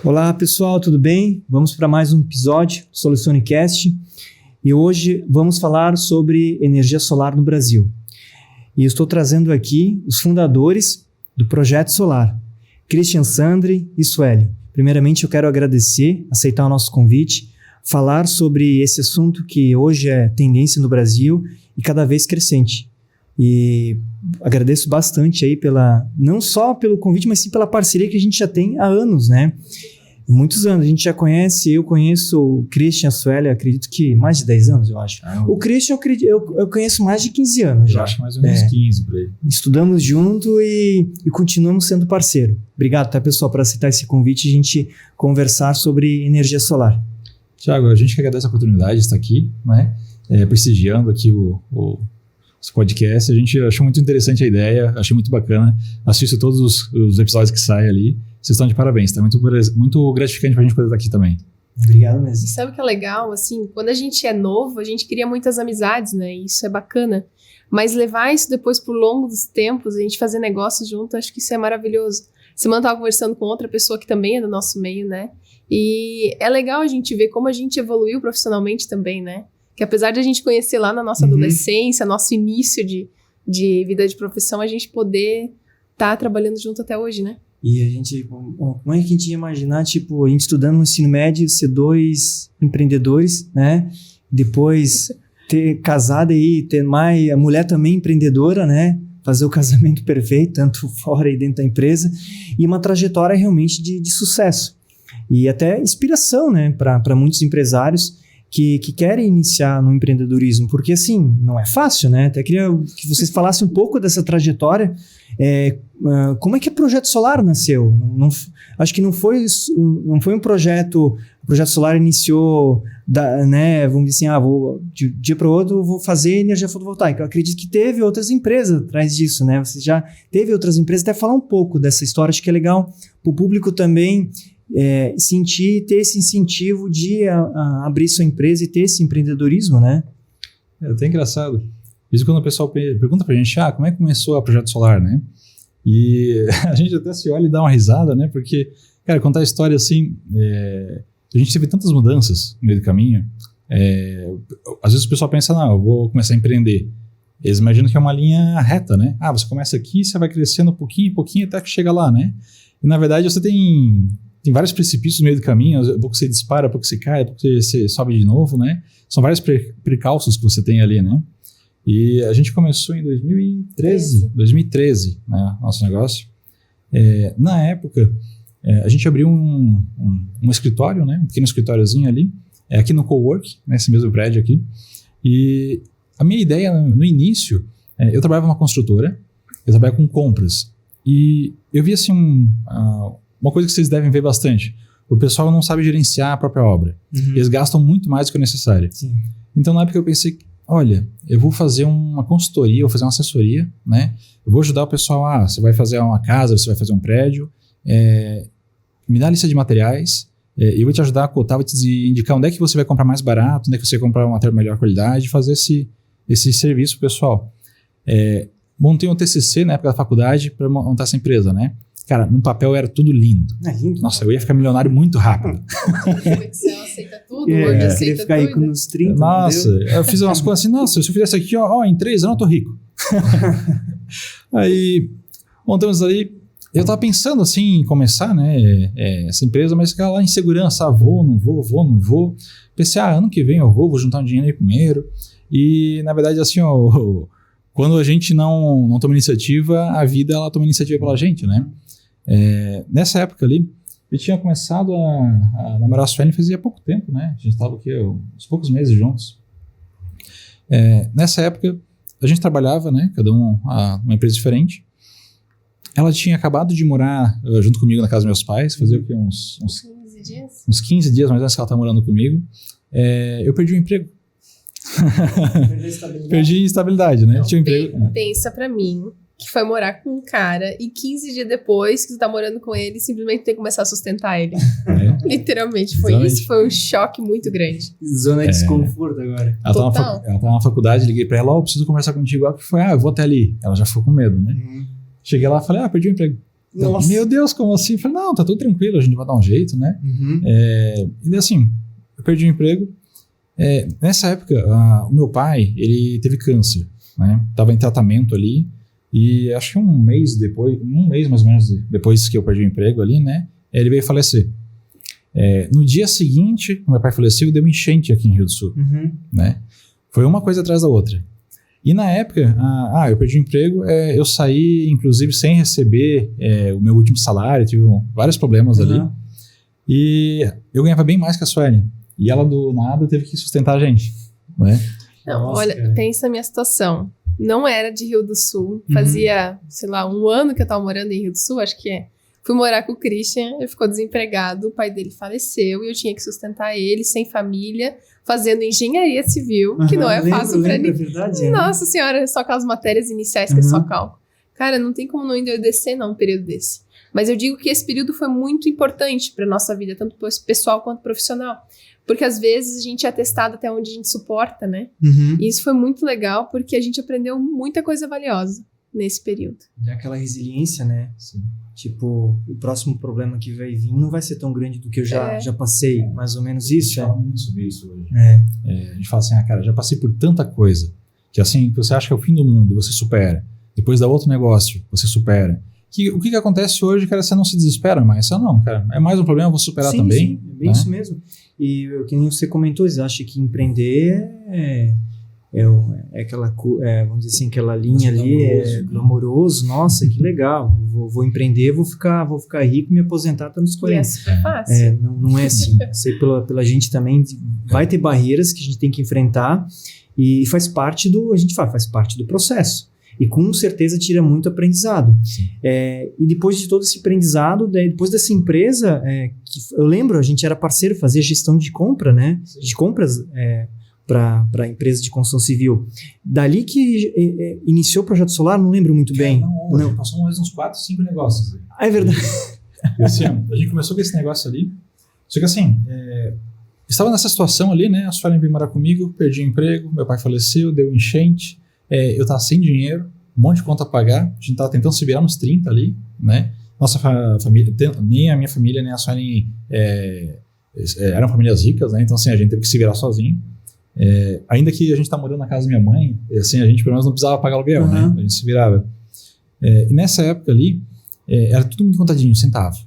Olá pessoal, tudo bem? Vamos para mais um episódio do SolucioneCast e hoje vamos falar sobre energia solar no Brasil. E eu estou trazendo aqui os fundadores do Projeto Solar, Christian Sandri e Sueli. Primeiramente eu quero agradecer, aceitar o nosso convite, falar sobre esse assunto que hoje é tendência no Brasil e cada vez crescente. E agradeço bastante aí não só pelo convite, mas sim pela parceria que a gente já tem há anos, né? Muitos anos, a gente já conhece, eu conheço o Christian, a Sueli, acredito que mais de 10 anos, eu acho. O Christian, eu conheço mais de 15 anos já. Eu acho mais ou menos 15 por aí. Estudamos junto e continuamos sendo parceiro. Obrigado, tá, pessoal, por aceitar esse convite e a gente conversar sobre energia solar. Tiago, a gente que agradece a oportunidade de estar aqui, né? Prestigiando aqui os podcasts. A gente achou muito interessante a ideia, achei muito bacana. Assisto todos os episódios que saem ali. Vocês estão de parabéns, tá muito gratificante pra gente poder estar aqui também. Obrigado mesmo. E sabe o que é legal? Assim, quando a gente é novo, a gente cria muitas amizades, né? E isso é bacana. Mas levar isso depois por longo dos tempos, a gente fazer negócio junto, acho que isso é maravilhoso. Semana eu tava conversando com outra pessoa que também é do nosso meio, né? E é legal a gente ver como a gente evoluiu profissionalmente também, né? Que apesar de a gente conhecer lá na nossa adolescência, nosso início de vida de profissão, a gente poder estar trabalhando junto até hoje, né? E a gente, como é que a gente ia imaginar, tipo, a gente estudando no ensino médio, ser dois empreendedores, né? Depois ter casado aí, a mulher também empreendedora, né? Fazer o casamento perfeito, tanto fora e dentro da empresa. E uma trajetória realmente de sucesso. E até inspiração, né? Para muitos empresários que querem iniciar no empreendedorismo. Porque, assim, não é fácil, né? Até queria que vocês falassem um pouco dessa trajetória. Como é que o Projeto Solar nasceu? Acho que não foi um projeto. O Projeto Solar iniciou, né, vamos dizer assim, de um dia para o outro vou fazer energia fotovoltaica. Eu acredito que teve outras empresas atrás disso, né? Você já teve outras empresas, até falar um pouco dessa história. Acho que é legal para o público também ter esse incentivo de abrir sua empresa e ter esse empreendedorismo, né? É até engraçado. Isso quando o pessoal pergunta pra gente, como é que começou a Projeto Solar, né? E a gente até se olha e dá uma risada, né? Porque, cara, contar a história assim, a gente teve tantas mudanças no meio do caminho. Às vezes o pessoal pensa, eu vou começar a empreender. Eles imaginam que é uma linha reta, né? Você começa aqui, você vai crescendo um pouquinho em pouquinho até que chega lá, né? E na verdade você tem vários precipícios no meio do caminho, um pouco você dispara, um pouco você cai, um pouco você sobe de novo, né? São vários precalços que você tem ali, né? E a gente começou em 2013, né, nosso negócio. Na época, a gente abriu um escritório, né, um pequeno escritóriozinho ali, aqui no Cowork, nesse mesmo prédio aqui. E a minha ideia no início, eu trabalhava numa construtora, eu trabalhava com compras. E eu vi assim, uma coisa que vocês devem ver bastante. O pessoal não sabe gerenciar a própria obra. Eles gastam muito mais do que o necessário. Sim. Então, na época eu pensei, olha, eu vou fazer uma consultoria, vou fazer uma assessoria, né? Eu vou ajudar o pessoal, você vai fazer uma casa, você vai fazer um prédio, me dá a lista de materiais, eu vou te ajudar a cotar, vou te indicar onde é que você vai comprar mais barato, onde é que você vai comprar um material de melhor qualidade, fazer esse serviço pro pessoal. Montei um TCC na época da faculdade para montar essa empresa, né? Cara, no papel era tudo lindo. Lindo. Nossa, eu ia ficar milionário muito rápido. O Excel aceita tudo, o Word aceita ficar tudo. Aí com uns 30, nossa, eu fiz umas coisas assim, se eu fizesse aqui, em 3 anos eu tô rico. Aí, montamos ali, eu tava pensando assim em começar, né, essa empresa, mas ficava lá em segurança, vou, não vou. Pensei, ano que vem eu vou juntar um dinheiro aí primeiro. E, na verdade, assim, quando a gente não toma iniciativa, a vida, ela toma iniciativa pela gente, né? Nessa época ali, eu tinha começado a namorar a Sueli fazia pouco tempo, né? A gente estava aqui uns poucos meses juntos. Nessa época, a gente trabalhava, né? Cada um numa empresa diferente. Ela tinha acabado de morar junto comigo na casa dos meus pais, fazia o quê? Uns 15 dias? Uns 15 dias mais ou menos que ela estava morando comigo. Eu perdi o emprego. Perdi a estabilidade, né? Não, tinha um emprego. Pensa pra mim que foi morar com um cara e 15 dias depois que tu tá morando com ele, simplesmente tem que começar a sustentar ele. Literalmente, isso foi um choque muito grande. Zona de desconforto agora. Ela tava na faculdade, liguei pra ela, eu preciso conversar contigo. Que foi, eu vou até ali. Ela já ficou com medo, né? Cheguei lá e falei, perdi o emprego. Então, meu Deus, como assim? Eu falei, não, tá tudo tranquilo, a gente vai dar um jeito, né? Uhum. E daí assim, eu perdi o emprego. Nessa época, o meu pai, ele teve câncer, né? Tava em tratamento ali. E acho que um mês mais ou menos depois que eu perdi o emprego ali, né? Ele veio falecer. No dia seguinte, meu pai faleceu, deu enchente aqui em Rio do Sul, né? Foi uma coisa atrás da outra. E na época, eu perdi o emprego, eu saí, inclusive, sem receber o meu último salário, tive vários problemas ali. E eu ganhava bem mais que a Sueli. E ela, do nada, teve que sustentar a gente, né? Não, Nossa, olha, cara. pensa na minha situação. Não era de Rio do Sul. Fazia, sei lá, 1 ano que eu tava morando em Rio do Sul, acho que é. Fui morar com o Christian, ele ficou desempregado, o pai dele faleceu e eu tinha que sustentar ele, sem família, fazendo engenharia civil, que não é fácil pra ninguém. Verdade, Nossa senhora, só aquelas matérias iniciais que é só cálculo. Cara, não tem como não endoidecer, não, um período desse. Mas eu digo que esse período foi muito importante pra nossa vida, tanto pessoal quanto profissional. Porque às vezes a gente é testado até onde a gente suporta, né? E isso foi muito legal, porque a gente aprendeu muita coisa valiosa nesse período. E aquela resiliência, né? Sim. Tipo, o próximo problema que vai vir não vai ser tão grande do que eu já passei. Mais ou menos isso, A gente fala muito sobre isso hoje. A gente fala assim, cara, já passei por tanta coisa, que assim, que você acha que é o fim do mundo, você supera. Depois dá outro negócio, você supera. O que acontece hoje, cara, você não se desespera mais. Você não, cara, é mais um problema, eu vou superar também. Sim, é bem isso mesmo. E o que nem você comentou, você acha que empreender é aquela, vamos dizer assim, aquela linha ali, glamouroso, nossa, que legal, vou empreender, vou ficar rico e me aposentar até nos 40. E é super fácil. Não é assim. Sei pela gente também, vai ter barreiras que a gente tem que enfrentar e faz parte do processo. E com certeza tira muito aprendizado. E depois de todo esse aprendizado, depois dessa empresa, que eu lembro, a gente era parceiro, fazia gestão de compra, né? De compras para a empresa de construção civil. Dali que iniciou o Projeto Solar, não lembro muito bem. Não. Passou uns 4, 5 negócios. É verdade. E assim, a gente começou com esse negócio ali. Só que assim, estava nessa situação ali, né? A Suelen veio morar comigo, perdi o emprego, meu pai faleceu, deu enchente. Eu tava sem dinheiro, um monte de conta a pagar, a gente tava tentando se virar nos 30 ali, né? Nossa família, nem a minha família, nem a Suelen eram famílias ricas, né? Então assim, a gente teve que se virar sozinho. Ainda que a gente tá morando na casa da minha mãe, assim, a gente pelo menos não precisava pagar aluguel, né? A gente se virava. E nessa época ali, era tudo muito contadinho, centavo.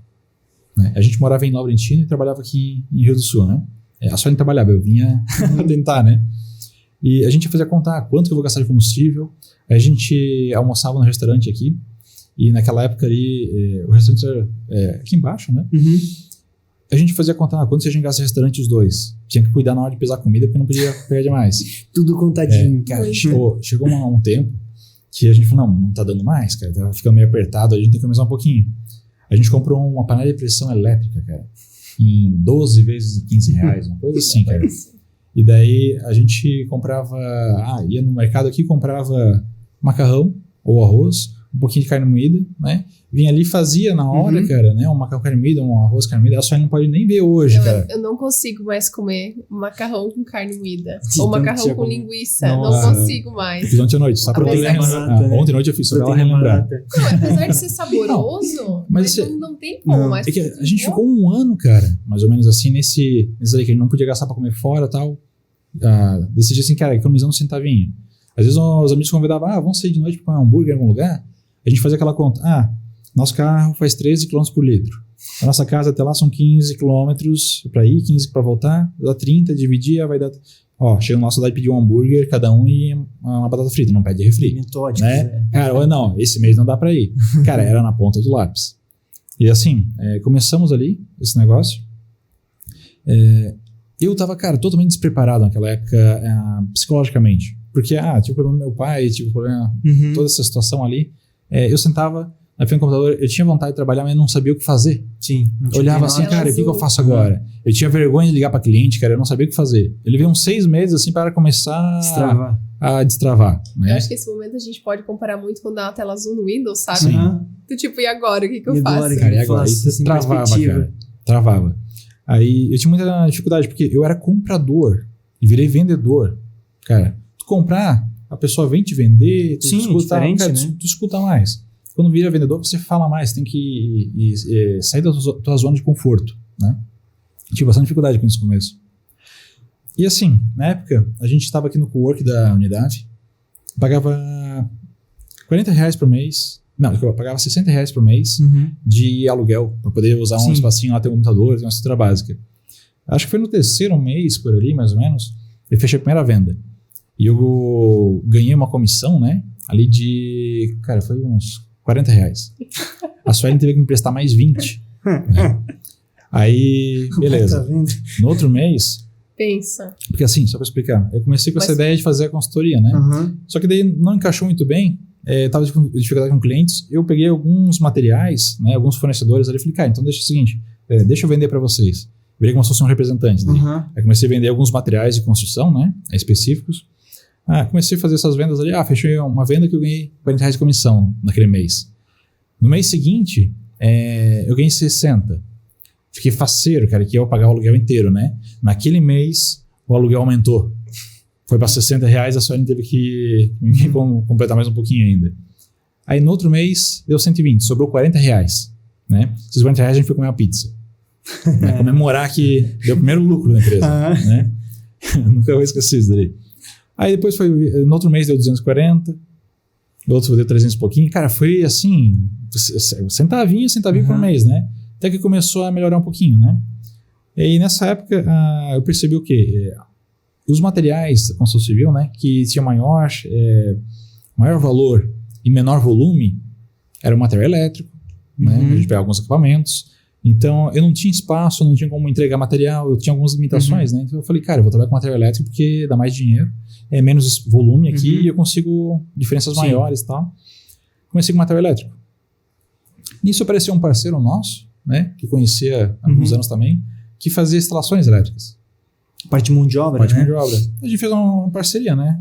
Né? A gente morava em Laurentino e trabalhava aqui em Rio do Sul, né? A Suelen trabalhava, eu vinha tentar, né? E a gente fazia contar quanto que eu vou gastar de combustível. A gente almoçava no restaurante aqui. E naquela época ali, o restaurante era aqui embaixo, né? A gente fazia contar quanto se a gente gasta no restaurante os dois. Tinha que cuidar na hora de pesar comida, porque não podia perder mais. Tudo contadinho. Cara, chegou um tempo que a gente falou, não tá dando mais, cara. Tá ficando meio apertado, a gente tem que economizar um pouquinho. A gente comprou uma panela de pressão elétrica, cara. Em 12 vezes de R$15, uma coisa assim, cara. E daí a gente comprava, ia no mercado aqui, comprava macarrão ou arroz, um pouquinho de carne moída, né? Vinha ali e fazia na hora, cara, né? Um macarrão carne moída, um arroz carne moída. A Suelen não pode nem ver hoje, cara. Eu não consigo mais comer macarrão com carne moída. Sim, ou macarrão com linguiça. Nossa. Não consigo mais. Fiz ontem à noite, só pra Apesar poder de relembrar. Ontem à noite eu fiz, só pra ela relembrar. Não, apesar de ser saboroso, mas não tem como mais. É que a gente ficou 1 ano, cara, mais ou menos assim, nesse aí que a gente não podia gastar pra comer fora e tal. Decidi assim, cara, economizando um centavinho. Às vezes os amigos convidavam, vamos sair de noite pra comer um hambúrguer em algum lugar. A gente fazia aquela conta, nosso carro faz 13 km por litro. A nossa casa até lá são 15 km pra ir, 15 pra voltar, dá 30, dividia, vai dar... chega na nossa cidade, pedir um hambúrguer, cada um e uma batata frita, não pede refri. Metódico, né? Cara, não, esse mês não dá pra ir. Cara, era na ponta do lápis. E assim, começamos ali, esse negócio. Eu tava, cara, totalmente despreparado naquela época, psicologicamente. Porque, tive problema com meu pai, tive problema, toda essa situação ali. Eu sentava na frente do computador, eu tinha vontade de trabalhar, mas não sabia o que fazer. Sim. Eu olhava assim, cara, o que eu faço agora? Eu tinha vergonha de ligar para cliente, cara, eu não sabia o que fazer. Ele veio uns 6 meses, assim, para começar a destravar. Né? Eu acho que esse momento a gente pode comparar muito com dar uma tela azul no Windows, sabe? Sim. Do tipo, e agora? O que eu faço? Cara, e agora? Aí travava, cara. Travava. Aí eu tinha muita dificuldade, porque eu era comprador e virei vendedor. Cara, tu comprar, a pessoa vem te vender, tu escuta, cara, tu escuta mais. quando vira vendedor, você fala mais, tem que sair da tua zona de conforto, né? Tive bastante dificuldade com isso no começo. E assim, na época, a gente estava aqui no cowork da unidade, pagava R$40 por mês, não, eu pagava R$60 por mês de aluguel, para poder usar um espacinho lá, ter um computador, ter uma estrutura básica. Acho que foi no terceiro mês, por ali, mais ou menos, eu fechei a primeira venda. E eu ganhei uma comissão, né, ali de, cara, foi uns R$40. A Suelen teve que me prestar mais 20. Né? Aí, beleza. No outro mês... Pensa. Porque assim, só para explicar, eu comecei com essa ideia de fazer a consultoria, né? Só que daí não encaixou muito bem, tava com dificuldade com clientes, eu peguei alguns materiais, né, alguns fornecedores ali, falei, cara, então deixa o seguinte, deixa eu vender para vocês. Virei como se fosse um representante. Aí comecei a vender alguns materiais de construção, né, específicos. Comecei a fazer essas vendas ali, fechei uma venda que eu ganhei R$40 de comissão naquele mês. No mês seguinte, eu ganhei 60. Fiquei faceiro, cara, que eu pagar o aluguel inteiro, né? Naquele mês, o aluguel aumentou. Foi para R$60, a Suelen teve que completar mais um pouquinho ainda. Aí no outro mês, deu 120, sobrou R$40, né? Esses R$40 a gente foi comer uma pizza. Né? Comemorar que deu o primeiro lucro da empresa, né? Nunca vou esquecer isso daí. Aí depois no outro mês deu 240, no outro deu 300 e pouquinho. Cara, foi assim, centavinho por mês, né? Até que começou a melhorar um pouquinho, né? E nessa época eu percebi o quê? Os materiais da construção civil, né, que tinha maior valor e menor volume, era o material elétrico, né? A gente pegava alguns equipamentos. Então, eu não tinha espaço, não tinha como entregar material, eu tinha algumas limitações, né? Então, eu falei, cara, eu vou trabalhar com material elétrico porque dá mais dinheiro, é menos volume aqui e eu consigo diferenças maiores e tal. Comecei com material elétrico. Nisso apareceu um parceiro nosso, né, que conhecia há alguns anos também, que fazia instalações elétricas. Parte de mão de obra, Mão de obra. A gente fez uma parceria, né?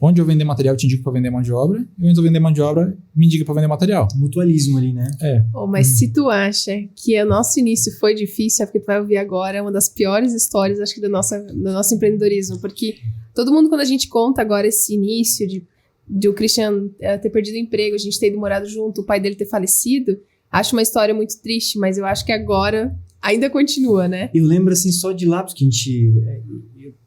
Onde eu vender material, eu te indico para vender mão de obra. E onde eu vender mão de obra, me indica para vender material. Mutualismo ali, né? Mas se tu acha que o nosso início foi difícil, é porque tu vai ouvir agora uma das piores histórias, acho que do nosso empreendedorismo. Porque todo mundo, quando a gente conta agora esse início de o Christian ter perdido o emprego, a gente ter ido morado junto, o pai dele ter falecido, acho uma história muito triste, mas eu acho que agora ainda continua, né? Eu lembro, assim, só de lá, porque a gente...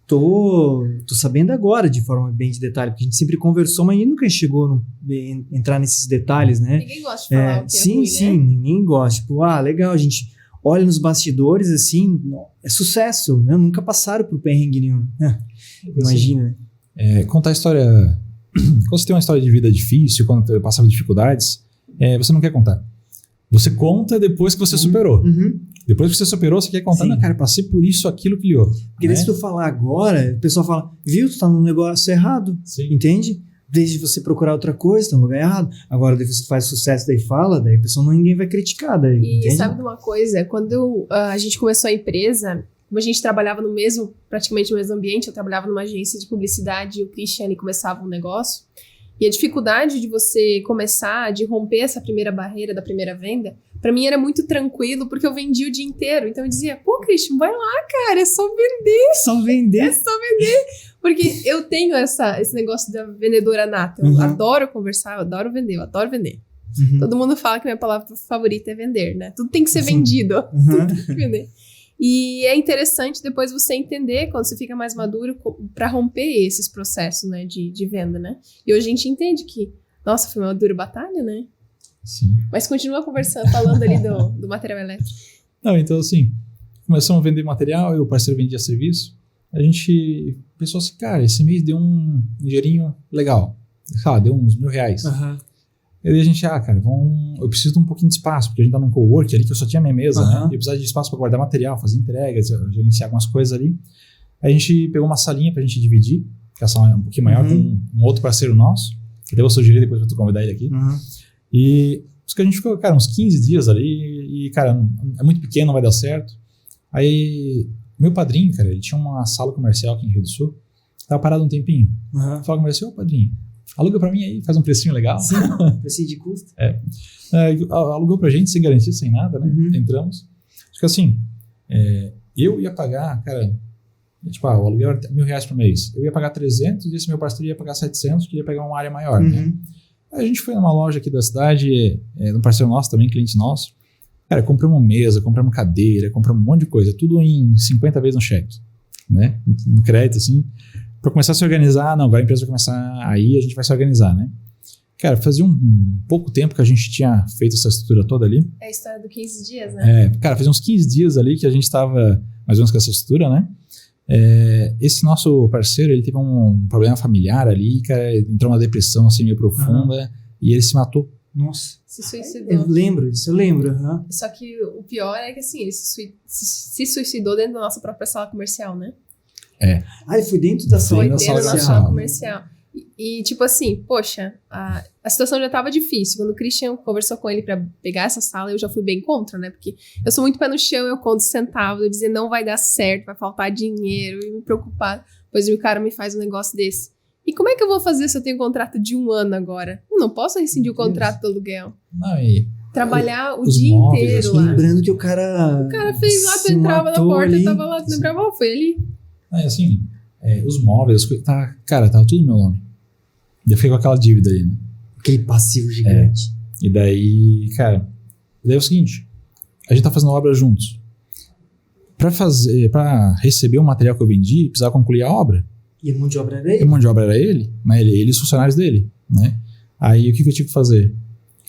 Eu tô sabendo agora, de forma bem de detalhe, porque a gente sempre conversou, mas nunca chegou a entrar nesses detalhes, né? Ninguém gosta de falar o que é ruim, sim, né? Ninguém gosta. Tipo, legal, a gente olha nos bastidores, assim, é sucesso, né? Nunca passaram por perrengue nenhum. Imagina. Contar a história... Quando você tem uma história de vida difícil, quando passa por dificuldades, você não quer contar. Você conta depois que você superou. Depois que você superou, você quer contar, não, cara, passei por isso, aquilo, aquilo. Porque daí se tu falar agora, o pessoal fala, viu, tu tá no negócio errado, entende? Desde você procurar outra coisa, tá no lugar errado. Agora, daí você faz sucesso, daí fala, daí a pessoa ninguém vai criticar. Daí, entende? Sabe de uma coisa? Quando a gente começou a empresa, como a gente trabalhava praticamente no mesmo ambiente, eu trabalhava numa agência de publicidade e o Christian ele começava um negócio. E a dificuldade de você começar, de romper essa primeira barreira da primeira venda, pra mim era muito tranquilo, porque eu vendia o dia inteiro. Então eu dizia, pô, Christian, vai lá, cara, é só vender. É só vender. Porque eu tenho esse negócio da vendedora nata. Eu adoro conversar, eu adoro vender, Todo mundo fala que minha palavra favorita é vender, né? Tudo tem que ser vendido. Tudo tem que vender. E é interessante depois você entender, quando você fica mais maduro, para romper esses processos, né, de venda, né? E hoje a gente entende que, nossa, foi uma dura batalha, né? Sim. Mas continua conversando, falando ali do material elétrico. Não, então assim, começamos a vender material e o parceiro vendia serviço. A gente pensou assim, cara, esse mês deu um dinheirinho legal. Deu uns R$1.000. E aí a gente, cara, eu preciso de um pouquinho de espaço, porque a gente tá num cowork ali que eu só tinha minha mesa, né? E eu precisava de espaço para guardar material, fazer entregas, gerenciar algumas coisas ali. Aí a gente pegou uma salinha pra gente dividir, que é um pouquinho maior, com um outro parceiro nosso, que até vou sugerir depois pra tu convidar ele aqui. E a gente ficou, cara, uns 15 dias ali, e, cara, é muito pequeno, não vai dar certo. Aí, meu padrinho, cara, ele tinha uma sala comercial aqui em Rio do Sul, tava parado um tempinho. Falei com ele, padrinho, aluga pra mim aí, faz um precinho legal. Sim, precinho de custo. Alugou pra gente, sem garantia, sem nada, né? Entramos. Acho que assim, eu ia pagar, cara, tipo, o aluguel era R$1.000 por mês. Eu ia pagar 300 e esse meu parceiro ia pagar 700, que ia pegar uma área maior, né? A gente foi numa loja aqui da cidade, um parceiro nosso também, cliente nosso. Cara, compramos mesa, compramos cadeira, compramos um monte de coisa, tudo em 50 vezes no cheque, né? No crédito, assim, para começar a se organizar. Não, agora a empresa vai começar aí, a gente vai se organizar, né? Cara, fazia um pouco tempo que a gente tinha feito essa estrutura toda ali. É a história do 15 dias, né? Cara, fazia uns 15 dias ali que a gente estava mais ou menos com essa estrutura, né? Esse nosso parceiro, ele teve um problema familiar ali, cara, entrou numa depressão assim meio profunda e ele se matou. Nossa. Se suicidou. Eu lembro. Só que o pior é que assim, ele se suicidou dentro da nossa própria sala comercial, né? Ele foi dentro da sala Foi comercial. dentro da sala comercial. E tipo assim, poxa, a situação já tava difícil. Quando o Christian conversou com ele pra pegar essa sala, eu já fui bem contra, né? Porque eu sou muito pé no chão, eu conto centavos, eu dizia não vai dar certo, vai faltar dinheiro, e me preocupar. Pois o cara me faz um negócio desse. E como é que eu vou fazer se eu tenho um contrato de 1 ano agora? Eu não posso rescindir o contrato do aluguel. Não, Trabalhar o os dia móveis, inteiro assim, lá. Lembrando que o cara. O cara fez lá, tu se entrava na matou porta, ali. eu tava lá, tu lembrava, foi ali. Assim, os móveis, as coisas, cara, tava tudo no meu nome. E eu fiquei com aquela dívida aí, né? Aquele passivo gigante. E daí, cara, é o seguinte, a gente tá fazendo obra juntos. Pra receber o material que eu vendi, precisava concluir a obra. E a mão de obra era E ele? a mão de obra era ele, né? Ele e os funcionários dele, né? Aí o que eu tive que fazer?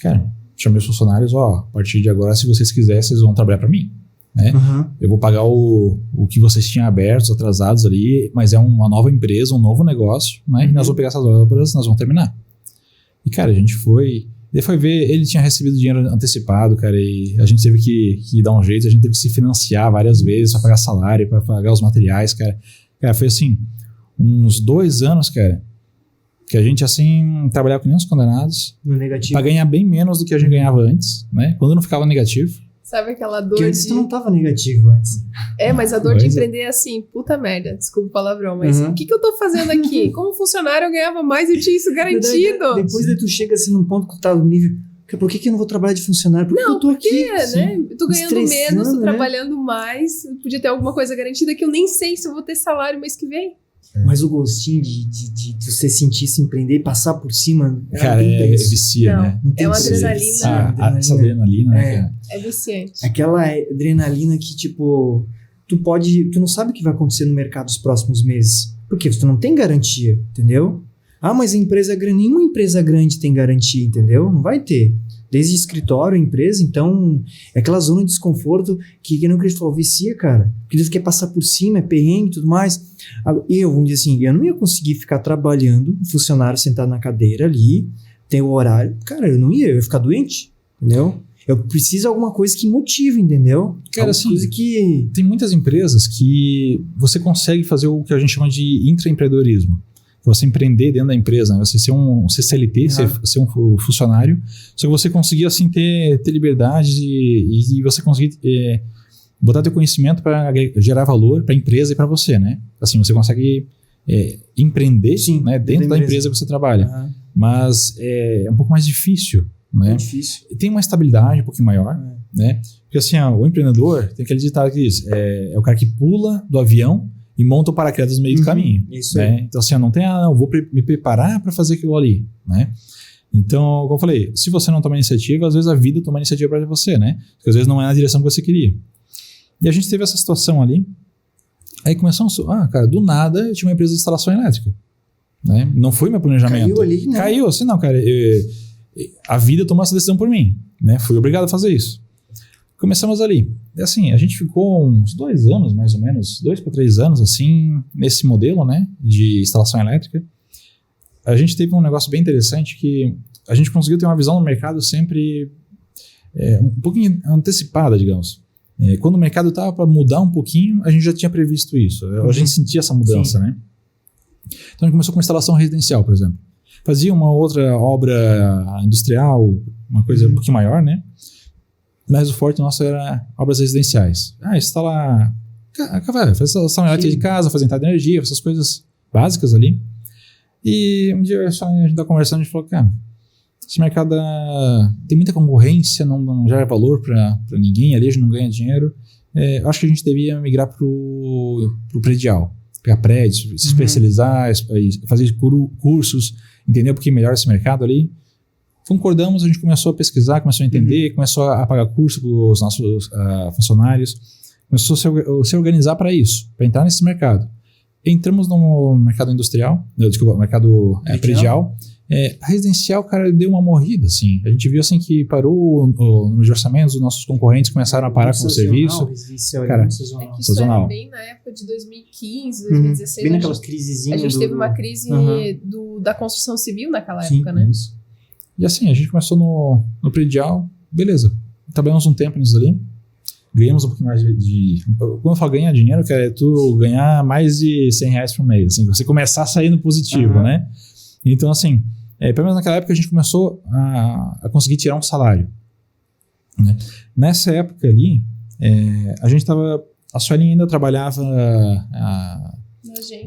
Cara, chamei os funcionários, a partir de agora, se vocês quiserem, vocês vão trabalhar pra mim, né? Uhum. Eu vou pagar o que vocês tinham abertos, atrasados ali, mas é uma nova empresa, um novo negócio, né? E nós vamos pegar essas obras, nós vamos terminar. E, cara, a gente foi... Daí foi ver, ele tinha recebido dinheiro antecipado, cara, e a gente teve que dar um jeito, a gente teve que se financiar várias vezes pra pagar salário, pra pagar os materiais, cara. Cara, foi assim, uns 2 anos, cara, que a gente, assim, trabalhava com nem uns condenados, No negativo. pra ganhar bem menos do que a gente ganhava antes, né? Quando não ficava negativo. Sabe aquela dor Porque antes de... tu não tava negativo antes. Mas a dor de Pois é. empreender é assim, puta merda, desculpa o palavrão, mas Uhum. o que eu tô fazendo aqui? Como funcionário eu ganhava mais e eu tinha isso garantido. Depois daí tu chega assim num ponto que tu tá no nível. Por que eu não vou trabalhar de funcionário? Por que eu tô aqui? Né? Eu tô ganhando Estressando, menos, tô né? trabalhando mais, podia ter alguma coisa garantida que eu nem sei se eu vou ter salário mês que vem. Mas o gostinho de você sentir se empreender e passar por cima. Cara, vicia, Não. né? Não tem É uma que ser. adrenalina. Essa adrenalina, né, É. cara? É viciante. Aquela adrenalina que, tipo, tu não sabe o que vai acontecer no mercado nos próximos meses. Porque tu não tem garantia, entendeu? Mas a empresa é grande. Nenhuma empresa grande tem garantia, entendeu? Não vai ter. Desde escritório, empresa, então é aquela zona de desconforto que não queria falar, vicia, cara. Porque tu quer passar por cima, é perrengue e tudo mais. Vamos dizer assim, eu não ia conseguir ficar trabalhando, um funcionário sentado na cadeira ali, tem o horário. Cara, eu ia ficar doente, entendeu? Eu preciso de alguma coisa que motive, entendeu? Cara, Alguma assim, coisa que... Tem muitas empresas que você consegue fazer o que a gente chama de intraempreendedorismo. Você empreender dentro da empresa, né? Você ser um CLT, ser um funcionário, só que você conseguir assim ter liberdade e você conseguir botar teu conhecimento para gerar valor para a empresa e para você, né? Assim, você consegue empreender, Sim, né? Dentro da empresa que você trabalha. Mas é um pouco mais difícil, né? É difícil. Tem uma estabilidade um pouquinho maior, né? Porque assim, o empreendedor tem aquele ditado que diz, é o cara que pula do avião e monta o paraquedas no meio do caminho. Isso né? aí. Então assim, não tem, eu vou me preparar para fazer aquilo ali, né? Então, como eu falei, se você não toma iniciativa, às vezes a vida toma iniciativa para você, né? Porque às vezes não é na direção que você queria. E a gente teve essa situação ali, aí começou cara, do nada eu tinha uma empresa de instalação elétrica, né? Não foi meu planejamento. Caiu ali, né? Caiu, assim, não, cara, a vida tomou essa decisão por mim, né? Fui obrigado a fazer isso. Começamos ali. E assim, a gente ficou uns 2 anos, mais ou menos, 2 para 3 anos, assim, nesse modelo, né, de instalação elétrica. A gente teve um negócio bem interessante que a gente conseguiu ter uma visão do mercado sempre um pouquinho antecipada, digamos. Quando o mercado estava para mudar um pouquinho, a gente já tinha previsto isso. A gente sentia essa mudança, né? Então a gente começou com instalação residencial, por exemplo. Fazia uma outra obra industrial, uma coisa um pouquinho maior, né? Mas o forte nosso era obras residenciais. Instalar... Faz instalação elétrica de casa, fazer entrada de energia, essas coisas básicas ali. E um dia a gente estava conversando e a gente falou, cara, esse mercado tem muita concorrência, não gera valor para ninguém ali, a gente não ganha dinheiro. Acho que a gente devia migrar para o predial, pegar prédios, se especializar, fazer cursos, entender um pouquinho melhor esse mercado ali. concordamos, a gente começou a pesquisar, começou a entender, começou a pagar curso para os nossos funcionários, começou a se organizar para isso, para entrar nesse mercado. Entramos no mercado industrial, desculpa, mercado predial. Residencial, cara, deu uma morrida, assim. A gente viu, assim, que parou o número de orçamentos, os nossos concorrentes começaram a parar com o serviço. Cara, que isso era bem na época de 2015, 2016. Bem naquela crisezinha. A gente teve uma crise da construção civil naquela época, né? Isso. E assim, a gente começou no predial, beleza. Trabalhamos um tempo nisso ali. Ganhamos um pouquinho mais quando eu falo ganhar dinheiro, cara, é tu ganhar mais de R$100 por mês. Assim, você começar a sair no positivo, né? Então, assim, pelo menos naquela época a gente começou a conseguir tirar um salário. Né? Nessa época ali, a Suelen ainda trabalhava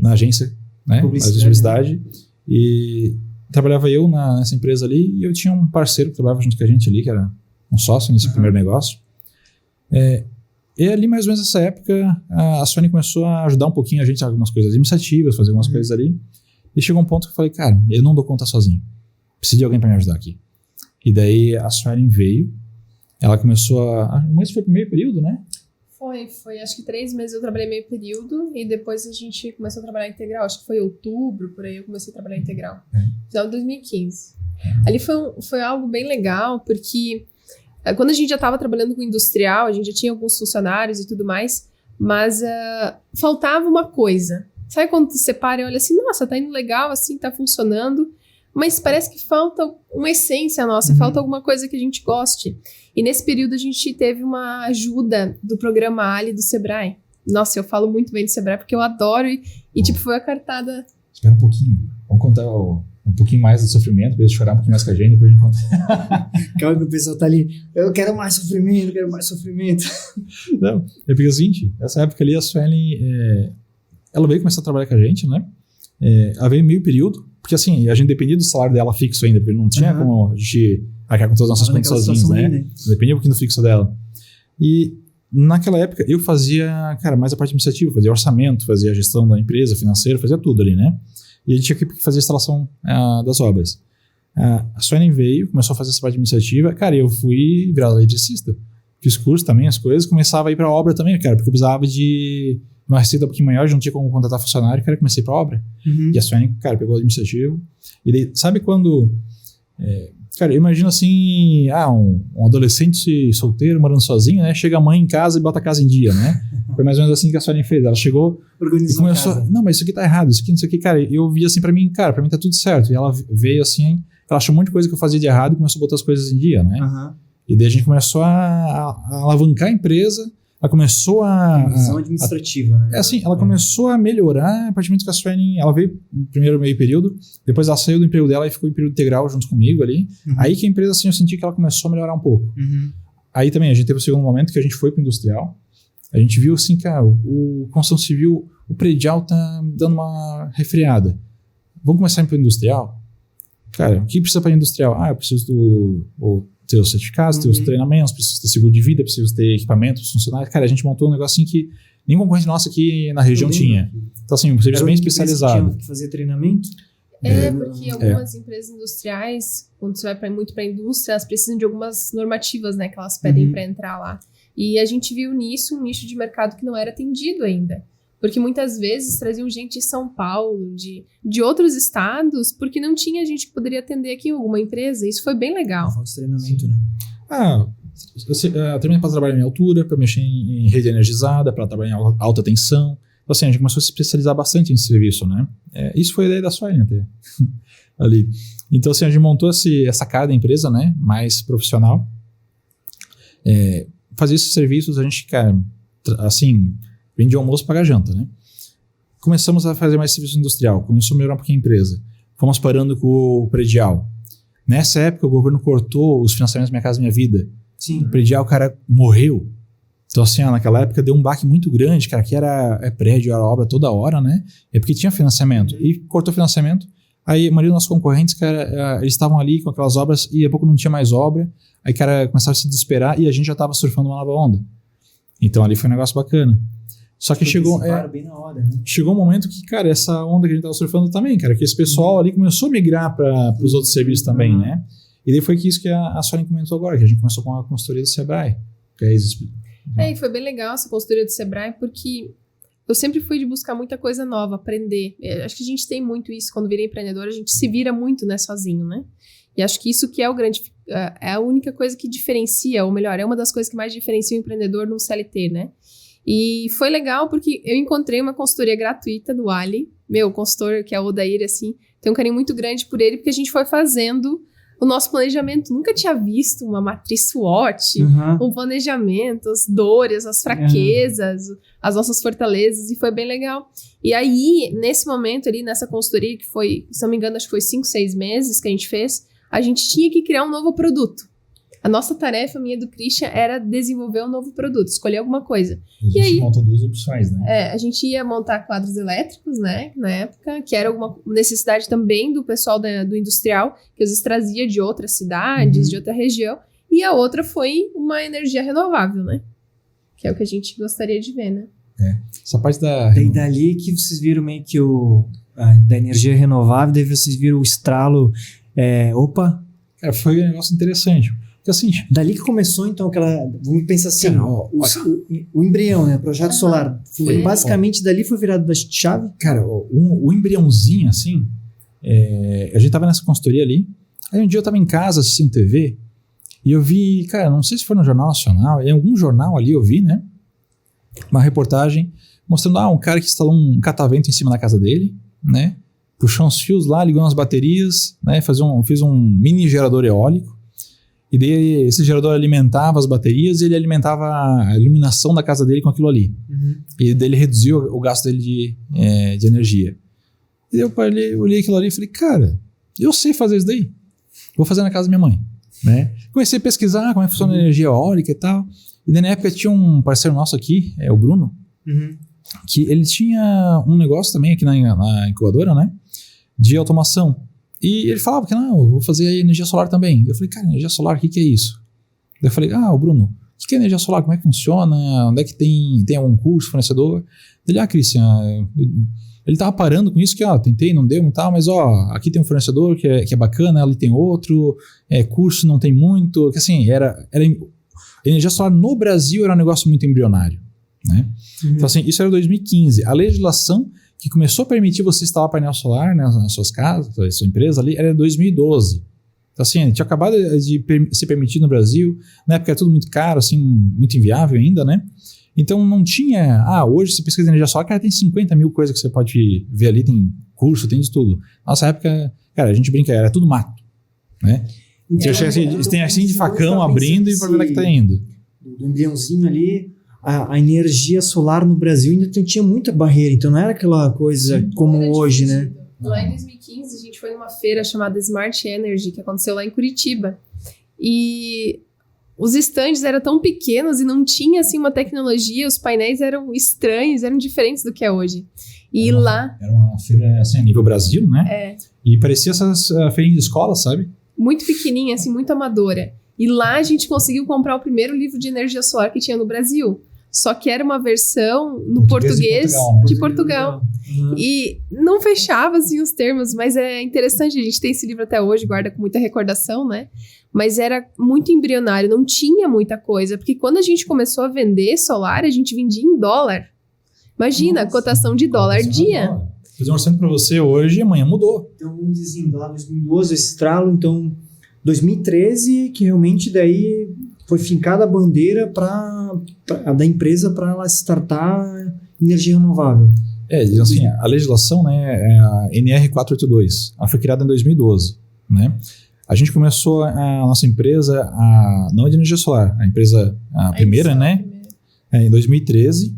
na agência, né? Publicidade. E trabalhava eu nessa empresa ali, e eu tinha um parceiro que trabalhava junto com a gente ali, que era um sócio nesse primeiro negócio. E ali, mais ou menos nessa época, a Suelen começou a ajudar um pouquinho a gente em algumas coisas administrativas, fazer algumas coisas ali. E chegou um ponto que eu falei, cara, eu não dou conta sozinho. Preciso de alguém para me ajudar aqui. E daí a Suelen veio, ela começou mas foi pro meio período, né? Foi acho que 3 meses eu trabalhei meio período, e depois a gente começou a trabalhar integral. Acho que foi outubro, por aí eu comecei a trabalhar integral. Final de 2015. Ali foi algo bem legal, porque quando a gente já estava trabalhando com industrial, a gente já tinha alguns funcionários e tudo mais, mas faltava uma coisa. Sabe quando você para e olha assim, nossa, tá indo legal, assim, tá funcionando, mas parece que falta uma essência nossa, falta alguma coisa que a gente goste. E nesse período a gente teve uma ajuda do programa Ali do Sebrae. Nossa, eu falo muito bem do Sebrae porque eu adoro e tipo, foi a cartada. Espera um pouquinho, vamos contar um pouquinho mais do sofrimento, pra eles chorar um pouquinho mais com a gente, depois a gente conta. Calma que o pessoal tá ali, eu quero mais sofrimento, Não, porque é o seguinte, nessa época ali a Suelen... ela veio começar a trabalhar com a gente, né? Ela veio meio período, porque assim, a gente dependia do salário dela fixo ainda, porque não tinha como a gente arcar com todas as nossas contas sozinhos, né? Dependia um pouquinho do fixo dela. E naquela época eu fazia, cara, mais a parte administrativa, fazia orçamento, fazia a gestão da empresa, financeira, fazia tudo ali, né? E a gente tinha que fazer a instalação das obras. A Suelen veio, começou a fazer essa parte administrativa, cara, e eu fui virar eletricista. Fiz curso também, as coisas, começava a ir pra obra também, cara, porque eu precisava de uma receita um pouquinho maior, já não tinha como contratar funcionário, cara, comecei pra obra. E a Suelen, cara, pegou o administrativo. E daí, sabe quando... cara, eu imagino assim, um adolescente solteiro, morando sozinho, né? Chega a mãe em casa e bota a casa em dia, né? Foi mais ou menos assim que a Suelen fez. Ela chegou e começou... Não, mas isso aqui tá errado, isso aqui, cara. E eu vi assim pra mim, cara, pra mim tá tudo certo. E ela veio assim, ela achou um monte de coisa que eu fazia de errado e começou a botar as coisas em dia, né? E daí a gente começou a alavancar a empresa. Ela começou visão administrativa, né? Assim, ela começou a melhorar a partir do momento que a Suelen... Ela veio primeiro meio período, depois ela saiu do emprego dela e ficou em período integral junto comigo ali. Aí que a empresa, assim, eu senti que ela começou a melhorar um pouco. Aí também a gente teve o segundo momento que a gente foi pro industrial. A gente viu assim, cara, o construção civil, o predial tá dando uma refreada. Vamos começar a ir pro industrial? Cara, o que precisa para industrial? Eu preciso ter os certificados, ter os treinamentos, preciso ter seguro de vida, preciso ter equipamentos funcionais. Cara, a gente montou um negócio assim que nenhum concorrente nosso aqui na região tinha. Então, assim, um serviço bem especializado. Tinha que fazer treinamento? Porque algumas empresas industriais, quando você vai muito para a indústria, elas precisam de algumas normativas, né, que elas pedem para entrar lá. E a gente viu nisso um nicho de mercado que não era atendido ainda. Porque muitas vezes traziam gente de São Paulo, de outros estados, porque não tinha gente que poderia atender aqui em alguma empresa. Isso foi bem legal. Falta de treinamento, né? Eu também para trabalhar em altura, para mexer em rede energizada, para trabalhar em alta tensão. Então, assim, a gente começou a se especializar bastante nesse serviço, né? Isso foi a ideia da Suelen até. Ali. Então, assim, a gente montou essa cara da empresa, né? Mais profissional. Fazer esses serviços, a gente, cara, assim... Vende almoço, paga janta, né? Começamos a fazer mais serviço industrial, começou a melhorar um pouquinho a empresa. Fomos parando com o predial. Nessa época, o governo cortou os financiamentos Minha Casa Minha Vida. Sim. O predial, o cara morreu. Então, assim, naquela época deu um baque muito grande, cara, que era prédio, era obra toda hora, né? Porque tinha financiamento. E cortou o financiamento. Aí, a maioria dos nossos concorrentes, cara, eles estavam ali com aquelas obras e daqui a pouco não tinha mais obra. Aí, cara, começava a se desesperar e a gente já estava surfando uma nova onda. Então, ali foi um negócio bacana. Só que chegou bem na hora, né? Chegou um momento que, cara, essa onda que a gente tava surfando também, cara, que esse pessoal ali começou a migrar para os outros serviços também, né? E daí foi que isso que a Suelen comentou agora, que a gente começou com a consultoria do Sebrae. Que é isso. E foi bem legal essa consultoria do Sebrae, porque eu sempre fui de buscar muita coisa nova, aprender. Acho que a gente tem muito isso, quando vira empreendedor, a gente se vira muito, né, sozinho, né? E acho que isso que é o grande... É a única coisa que diferencia, ou melhor, é uma das coisas que mais diferencia o empreendedor no CLT, né? E foi legal porque eu encontrei uma consultoria gratuita do Ali, meu consultor, que é o Odair, assim, tem um carinho muito grande por ele, porque a gente foi fazendo o nosso planejamento. Nunca tinha visto uma matriz SWOT, um planejamento, as dores, as fraquezas, as nossas fortalezas, e foi bem legal. E aí, nesse momento ali, nessa consultoria, que foi, se não me engano, acho que foi 5, 6 meses que a gente fez, a gente tinha que criar um novo produto. A nossa tarefa, minha e do Christian, era desenvolver um novo produto, escolher alguma coisa. E a gente montou 2 opções, né? A gente ia montar quadros elétricos, né, na época, que era uma necessidade também do pessoal do industrial, que às vezes trazia de outras cidades, de outra região, e a outra foi uma energia renovável, né, que é o que a gente gostaria de ver, né. Essa parte da... Daí dali que vocês viram meio que da energia renovável, daí vocês viram o estralo, Cara, foi um negócio interessante. Porque assim... Dali que começou, então, vamos pensar assim, o embrião, né, projeto solar, basicamente dali foi virado da chave? Cara, o embriãozinho, assim, a gente tava nessa consultoria ali, aí um dia eu tava em casa assistindo TV, e eu vi, cara, não sei se foi no Jornal Nacional, em algum jornal ali eu vi, né, uma reportagem mostrando, um cara que instalou um catavento em cima da casa dele, né, puxou uns fios lá, ligou umas baterias, né, fez um mini gerador eólico, e daí esse gerador alimentava as baterias e ele alimentava a iluminação da casa dele com aquilo ali. E daí ele reduziu o gasto dele de energia. E eu olhei aquilo ali e falei, cara, eu sei fazer isso daí. Vou fazer na casa da minha mãe. Né? Comecei a pesquisar como é que funciona a energia eólica e tal. E daí na época tinha um parceiro nosso aqui, o Bruno, que ele tinha um negócio também aqui na incubadora, né? De automação. E ele falava que não, eu vou fazer energia solar também. Eu falei, cara, energia solar, o que é isso? Eu falei, Bruno, o que é energia solar? Como é que funciona? Onde é que tem algum curso, fornecedor? Ele, Christian, ele tava parando com isso que, tentei, não deu e tal, mas aqui tem um fornecedor que é bacana, ali tem outro, curso não tem muito, que assim, energia solar no Brasil era um negócio muito embrionário, né? Então assim, isso era 2015. A legislação que começou a permitir você instalar painel solar, né, nas suas casas, na sua empresa ali, era 2012. Então assim, tinha acabado de ser permitido no Brasil, na época era tudo muito caro, assim, muito inviável ainda, né? Então não tinha, hoje você pesquisa energia solar, cara, tem 50 mil coisas que você pode ver ali, tem curso, tem de tudo. Nossa época, cara, a gente brinca, era tudo mato, né? Então, tem assim de facão abrindo e para ver onde é que tá indo. Do embriãozinho ali, a energia solar no Brasil ainda tinha muita barreira, então não era aquela coisa como hoje, né? Lá em 2015 a gente foi numa feira chamada Smart Energy, que aconteceu lá em Curitiba, e os estandes eram tão pequenos e não tinha assim uma tecnologia, os painéis eram estranhos, eram diferentes do que é hoje. E lá... Era uma feira assim, a nível Brasil, né? E parecia essas feirinhas de escola, sabe? Muito pequenininha, assim, muito amadora. E lá a gente conseguiu comprar o primeiro livro de energia solar que tinha no Brasil. Só que era uma versão no português de Portugal. E não fechava assim os termos, mas é interessante, a gente tem esse livro até hoje, guarda com muita recordação, né? Mas era muito embrionário, não tinha muita coisa, porque quando a gente começou a vender solar, a gente vendia em dólar. Imagina, a cotação de dólar dia. Fazer um orçamento para você hoje e amanhã mudou. Então, vamos dizer, lá 2012, esse estralo, então 2013, que realmente daí foi fincada a bandeira da empresa para ela startar energia renovável. Assim, a legislação, né, é a NR482, ela foi criada em 2012, né? A gente começou a nossa empresa, não é de energia solar, a primeira, né, em 2013.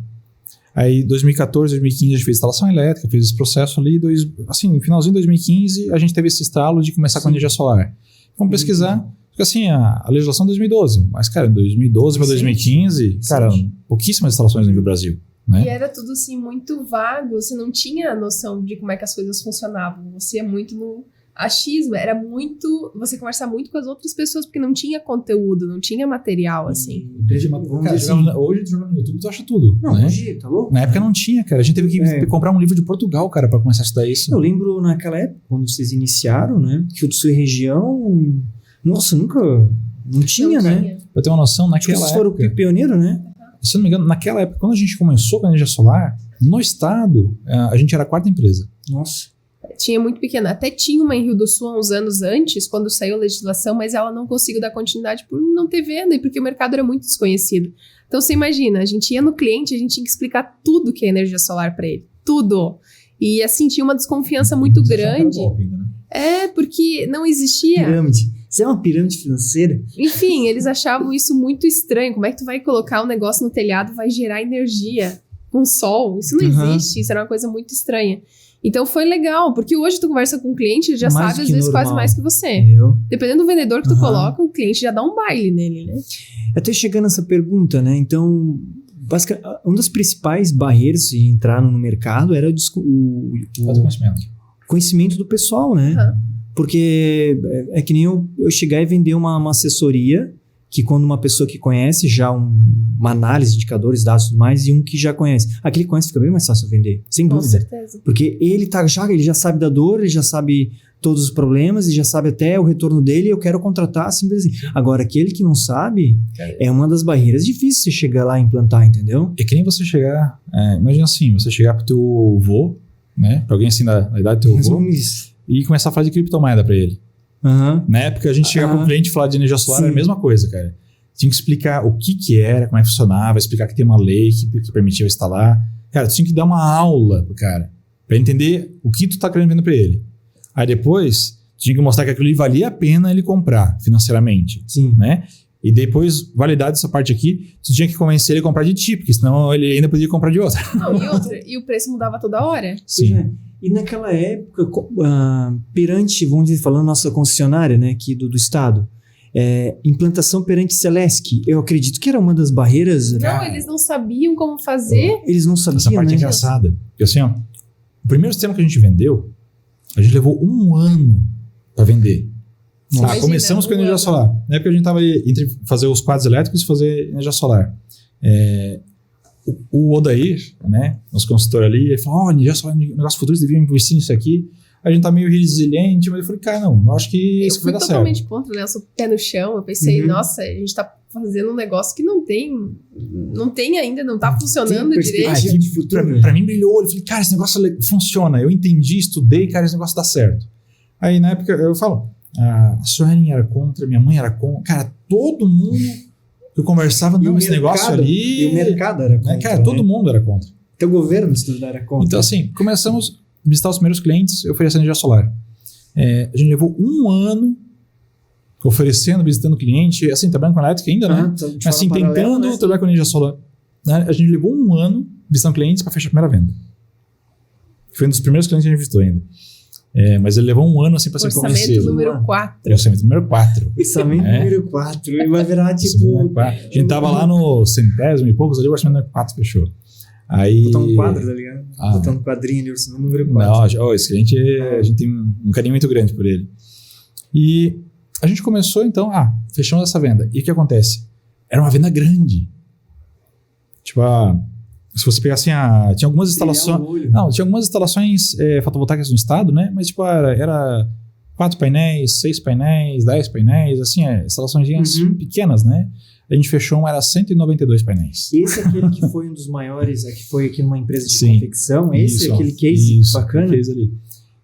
Aí, 2014, 2015, a gente fez instalação elétrica, fez esse processo ali. Assim, no finalzinho de 2015, a gente teve esse estralo de começar com energia solar. Vamos pesquisar, porque assim, a legislação é 2012, mas, cara, 2012 para 2015, cara, pouquíssimas instalações no Brasil, né? E era tudo, assim, muito vago, você não tinha noção de como é que as coisas funcionavam, você ia muito no achismo, era muito, você conversar muito com as outras pessoas, porque não tinha conteúdo, não tinha material, assim. Hoje, tu joga no YouTube, tu acha tudo. Não, né? hoje, tá louco? Na época não tinha, cara. A gente teve que comprar um livro de Portugal, cara, pra começar a estudar isso. Eu lembro naquela época, quando vocês iniciaram, né, que o de sua região, Nossa, nunca... Não tinha, né? Pra ter uma noção, Acho que naquela vocês foram época, pioneiro, né? se eu não me engano, naquela época, quando a gente começou com a energia solar, no estado, a gente era a 4ª empresa. Nossa. Tinha muito pequena. Até tinha uma em Rio do Sul há uns anos antes, quando saiu a legislação, mas ela não conseguiu dar continuidade por não ter venda e porque o mercado era muito desconhecido. Então você imagina, a gente ia no cliente, a gente tinha que explicar tudo que é energia solar para ele. Tudo. E assim, tinha uma desconfiança muito grande. Golpe ainda, né? Porque não existia. Pirâmide. Isso é uma pirâmide financeira? Enfim, eles achavam isso muito estranho. Como é que tu vai colocar um negócio no telhado e vai gerar energia com sol? Isso não existe, isso era uma coisa muito estranha. Então foi legal, porque hoje tu conversa com o cliente, ele já Mais sabe, do às que vezes, normal. quase mais que você. Entendeu? Dependendo do vendedor que tu coloca, o cliente já dá um baile nele, né? Até chegando nessa pergunta, né? Então, uma das principais barreiras de entrar no mercado era o Fazer conhecimento. conhecimento do pessoal, né? Porque é que nem eu chegar e vender uma assessoria, que quando uma pessoa que conhece já uma análise, indicadores, dados e tudo mais, e um que já conhece. Aquele que conhece fica bem mais fácil vender, sem Com dúvida. certeza. Porque ele já sabe da dor, ele já sabe todos os problemas, ele já sabe até o retorno dele, e eu quero contratar assim. Agora, aquele que não sabe, é uma das barreiras difíceis você chegar lá e implantar, entendeu? É que nem você chegar... imagina assim, você chegar pro teu avô, né? Pra alguém assim da idade do teu avô, e começar a falar de criptomoeda pra ele. Na época, a gente chegava pro cliente e falar de energia solar, era a mesma coisa, cara. Tinha que explicar o que era, como é que funcionava, explicar que tem uma lei que permitia instalar. Cara, tu tinha que dar uma aula pro cara, pra entender o que tu tá querendo vender pra ele. Aí depois, tu tinha que mostrar que aquilo ali valia a pena ele comprar financeiramente. Sim. Né? E depois, validado essa parte aqui, tu tinha que convencer ele a comprar de ti, porque senão ele ainda podia comprar de outra. Não, e o preço mudava toda hora. Sim. Pois é. E naquela época, perante, vamos dizer, falando nossa concessionária, né, aqui do estado, implantação perante Celesc, eu acredito que era uma das barreiras. Não, eles não sabiam como fazer. Eles não sabiam, Essa parte né? é engraçada. Porque assim, ó, o primeiro sistema que a gente vendeu, a gente levou 1 ano para vender. Imagina, Começamos com 1 energia ano. solar. Na época a gente estava entre fazer os quadros elétricos e fazer energia solar. O Odair, né, nosso consultor ali, ele falou: energia solar, negócio futuro, vocês deviam investir nisso aqui. A gente tá meio resiliente, mas eu falei: cara, não, eu acho que isso vai dar certo. Eu fui totalmente contra, né? Eu sou pé no chão. Eu pensei, nossa, a gente tá fazendo um negócio que não tem ainda, não tá funcionando direito. de futuro. Pra mim brilhou o olho. Eu falei: cara, esse negócio funciona. Eu entendi, estudei, cara, esse negócio dá certo. Aí na época eu falo: a Suelen era contra, minha mãe era contra. Cara, todo mundo que eu conversava, não, esse negócio ali. E o mercado era contra. Cara, todo mundo era contra. Até o governo era contra. Então, assim, começamos a visitar os primeiros clientes, oferecendo energia solar. A gente levou 1 ano oferecendo, visitando o cliente, assim, trabalhando com elétrica ainda, né? Mas assim, tentando trabalhar com energia solar. Né? A gente levou 1 ano visitando clientes para fechar a primeira venda. Foi um dos primeiros clientes que a gente visitou ainda. Mas ele levou 1 ano assim para ser convencido. Orçamento número 4. Orçamento número 4. Orçamento número 4. Ele vai virar tipo. A gente tava lá no 100º e poucos ali, o orçamento número 4 fechou. Aí. Botar um quadro, tá ligado? Botar um quadrinho ali, orçamento número 4. Não, esse cliente, a gente tem um carinho muito grande por ele. E a gente começou então, fechamos essa venda. E o que acontece? Era uma venda grande. Tipo, se você pegar assim, tinha algumas instalações. Não, tinha algumas instalações fotovoltaicas no estado, né? Mas tipo, era 4 painéis, 6 painéis, 10 painéis, assim, instalações pequenas, né? A gente fechou, era 192 painéis. Esse é aquele que foi um dos maiores, que foi aqui numa empresa de Sim, confecção. Esse é aquele case bacana. Aquele case ali.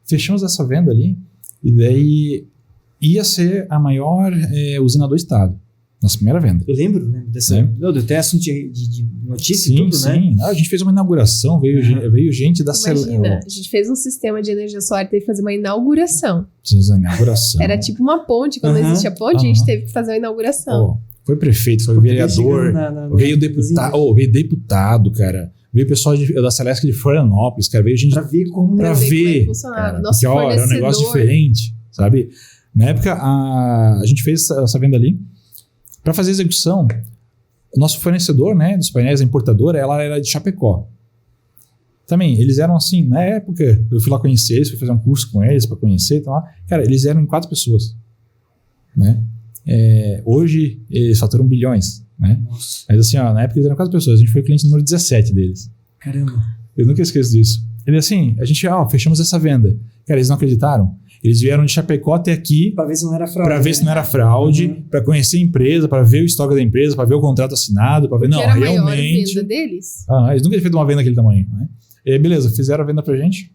Fechamos essa venda ali, e daí ia ser a maior usina do estado. Nossa primeira venda. Eu lembro, né? Deu até assunto de notícia e tudo, né? Sim, a gente fez uma inauguração, veio gente da Imagina, a gente fez um sistema de energia solar, teve que fazer uma inauguração. Fizemos uma inauguração. Era tipo uma ponte, quando não existia ponte, a gente teve que fazer uma inauguração. Foi prefeito, foi vereador, veio deputado, cara. Veio pessoal da Celesc de Florianópolis, cara. Veio gente pra ver como funcionava. Nosso porque, era um negócio diferente, sabe? Na época, a gente fez essa venda ali. Para fazer a execução, o nosso fornecedor, né, dos painéis, a importadora, ela era de Chapecó. Também, eles eram assim, na época, eu fui lá conhecer eles, fui fazer um curso com eles para conhecer, então, cara, eles eram em 4 pessoas, né? Hoje, eles faturam bilhões, né? Nossa. Mas assim, na época eles eram 4 pessoas, a gente foi cliente número 17 deles. Caramba. Eu nunca esqueço disso. Ele assim, a gente, fechamos essa venda. Cara, eles não acreditaram. Eles vieram de Chapecó até aqui Para ver se não era fraude. para ver se não era fraude, para conhecer a empresa, para ver o estoque da empresa, para ver o contrato assinado, para ver, não, Que era a maior realmente... venda deles. Eles nunca tinham feito uma venda daquele tamanho, né? E aí, beleza, fizeram a venda pra gente.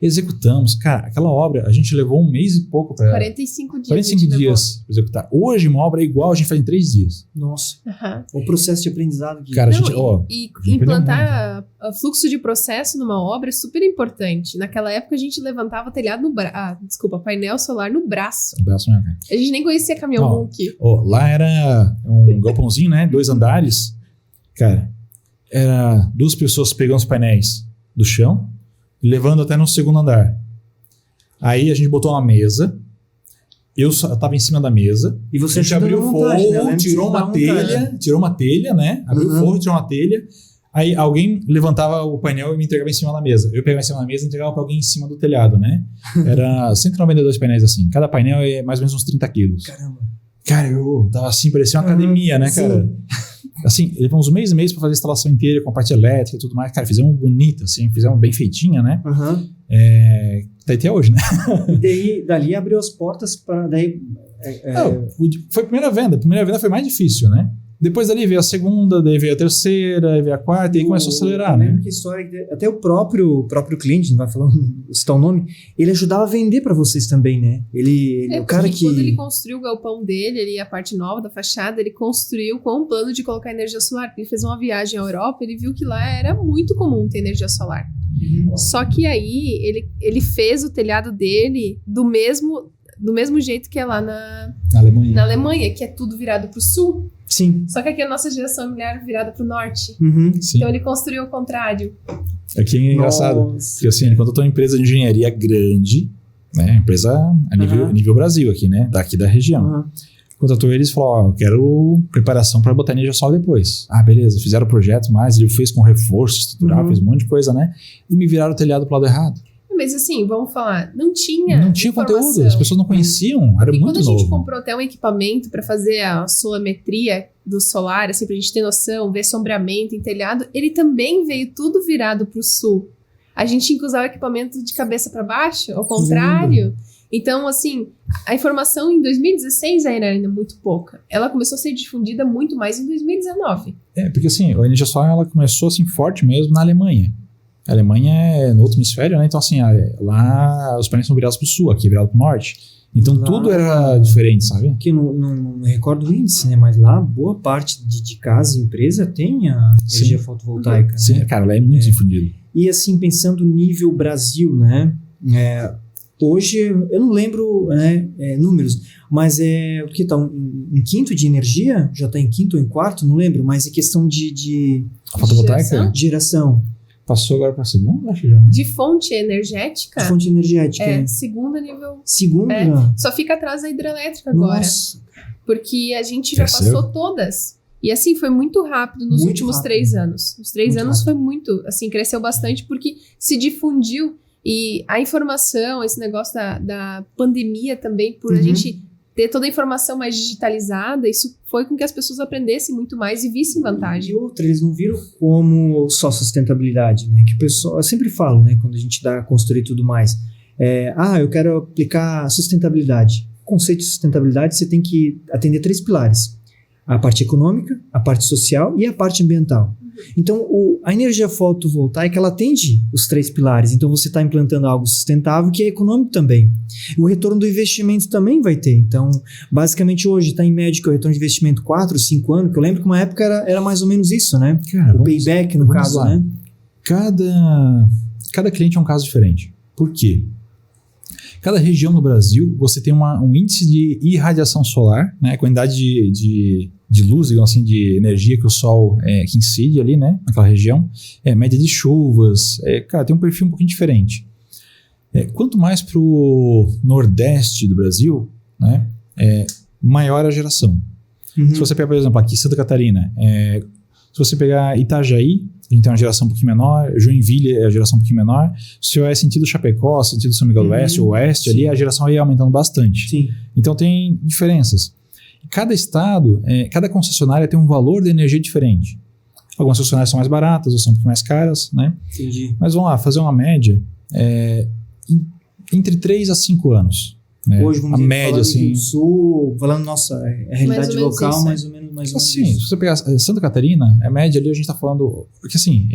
Executamos. Cara, aquela obra, a gente levou 1 mês e pouco para 45 dias. 45 dias para executar. Hoje, uma obra é igual, a gente faz em 3 dias. Nossa. Aham. O processo de aprendizado aqui. Cara, a Não, gente, e a gente implantar fluxo de processo numa obra é super importante. Naquela época a gente levantava telhado no painel solar no braço. abraço, né, cara? A gente nem conhecia caminhão Hulk. Lá era um galpãozinho, né? 2 andares. Cara, era 2 pessoas pegando os painéis do chão e levando até no 2º andar. Aí a gente botou uma mesa. Eu tava em cima da mesa. E você a gente ajudou abriu o na forro, montagem, né? Eu lembro que tirou você uma dava telha, tirou uma telha, né? Abriu o forro, tirou uma telha. Aí alguém levantava o painel e me entregava em cima da mesa. Eu pegava em cima da mesa e entregava para alguém em cima do telhado, né? Era 192 painéis assim. Cada painel é mais ou menos uns 30 quilos. Caramba. Cara, eu tava assim, parecia uma academia, né, cara? Assim, levamos 1 mês e meio para fazer a instalação inteira, com a parte elétrica e tudo mais. Cara, fizemos bonita, assim, fizemos bem feitinha, né? Tá até hoje, né? E dali abriu as portas para... Foi a primeira venda. A primeira venda foi mais difícil, né? Depois dali veio a segunda, daí veio a terceira, aí veio a quarta, e aí começou a acelerar, né? Que história, até o próprio cliente, não vai falar, citar o nome, ele ajudava a vender para vocês também, né? Ele é o cara que... Quando ele construiu o galpão dele, a parte nova da fachada, ele construiu com o plano de colocar energia solar. Ele fez uma viagem à Europa, ele viu que lá era muito comum ter energia solar. Só que aí ele fez o telhado dele do mesmo jeito que é lá na Alemanha, que é tudo virado para o sul. Sim. Só que aqui a nossa geração imobiliária virada para o norte. Sim. Então ele construiu ao contrário. Aqui é engraçado. Porque assim, quando eu tô em empresa de engenharia grande, né? Empresa a nível Brasil aqui, né? Daqui da região. Contratou eles e falou, eu quero preparação para botar energia solar depois. Beleza. Fizeram o projeto, mas ele fez com reforço estrutural, fez um monte de coisa, né? E me viraram o telhado pro lado errado. Mas assim, vamos falar, não tinha conteúdo, as pessoas não conheciam, era muito novo. E quando a gente comprou até um equipamento para fazer a solemetria do solar, assim, pra gente ter noção, ver sombreamento em telhado, ele também veio tudo virado pro sul. A gente tinha que usar o equipamento de cabeça para baixo, ao contrário. Então, assim, a informação em 2016 era ainda muito pouca. Ela começou a ser difundida muito mais em 2019. Porque assim, a energia solar ela começou assim forte mesmo na Alemanha. A Alemanha é no outro hemisfério, né? Então, assim, lá os painéis são virados para o sul, aqui é virado para o norte. Então, tudo era diferente, sabe? Aqui não recordo o índice, né? Mas lá, boa parte de casa e empresa tem a energia fotovoltaica. Sim, né? cara, lá é muito difundido. E, assim, pensando nível Brasil, né? Hoje, eu não lembro números, mas o que está em quinto de energia? Já está em quinto ou em quarto? Não lembro, mas é questão de a fotovoltaica? Geração. Passou agora para segunda, acho que já. Né? De fonte energética? De fonte energética. Segunda nível. Segunda? Só fica atrás da hidrelétrica agora. Nossa. Porque a gente já passou todas. E assim, foi muito rápido nos últimos 3 anos. Os 3 anos foi muito, assim, cresceu bastante porque se difundiu. E a informação, esse negócio da pandemia também, por a gente ter toda a informação mais digitalizada, isso foi com que as pessoas aprendessem muito mais e vissem vantagem. E outra, eles não viram como só sustentabilidade, né? Que o pessoal, eu sempre falo, né? Quando a gente dá consultoria e tudo mais. Eu quero aplicar sustentabilidade. O conceito de sustentabilidade, você tem que atender 3 pilares. A parte econômica, a parte social e a parte ambiental. Então, a energia fotovoltaica, ela atende os 3 pilares. Então, você está implantando algo sustentável que é econômico também. O retorno do investimento também vai ter. Então, basicamente, hoje está em média que o retorno de investimento 4, 5 anos, que eu lembro que uma época era mais ou menos isso, né? Cara, o payback, no caso, lá. né? Cada cliente é um caso diferente. Por quê? Cada região no Brasil, você tem um índice de irradiação solar, né? A quantidade de luz, digamos assim, de energia que o sol que incide ali, né? Naquela região. Média de chuvas. Cara, tem um perfil um pouquinho diferente. Quanto mais para o nordeste do Brasil, né? Maior a geração. Se você pegar, por exemplo, aqui Santa Catarina, se você pegar Itajaí, a gente tem uma geração um pouquinho menor, Joinville é a geração um pouquinho menor. Se é sentido Chapecó, sentido São Miguel do Oeste, ou Oeste, ali a geração ia aumentando bastante. Sim. Então tem diferenças. Cada estado, cada concessionária tem um valor de energia diferente. Algumas concessionárias são mais baratas, ou são um pouquinho mais caras, né? Entendi. Mas vamos lá, fazer uma média. Entre 3 a 5 anos. Né? Hoje, vamos a dizer, média, falando assim, Rio do Sul, falando nossa realidade local, isso, mais ou menos assim, isso. se você pegar Santa Catarina, a média ali a gente está falando... Porque assim,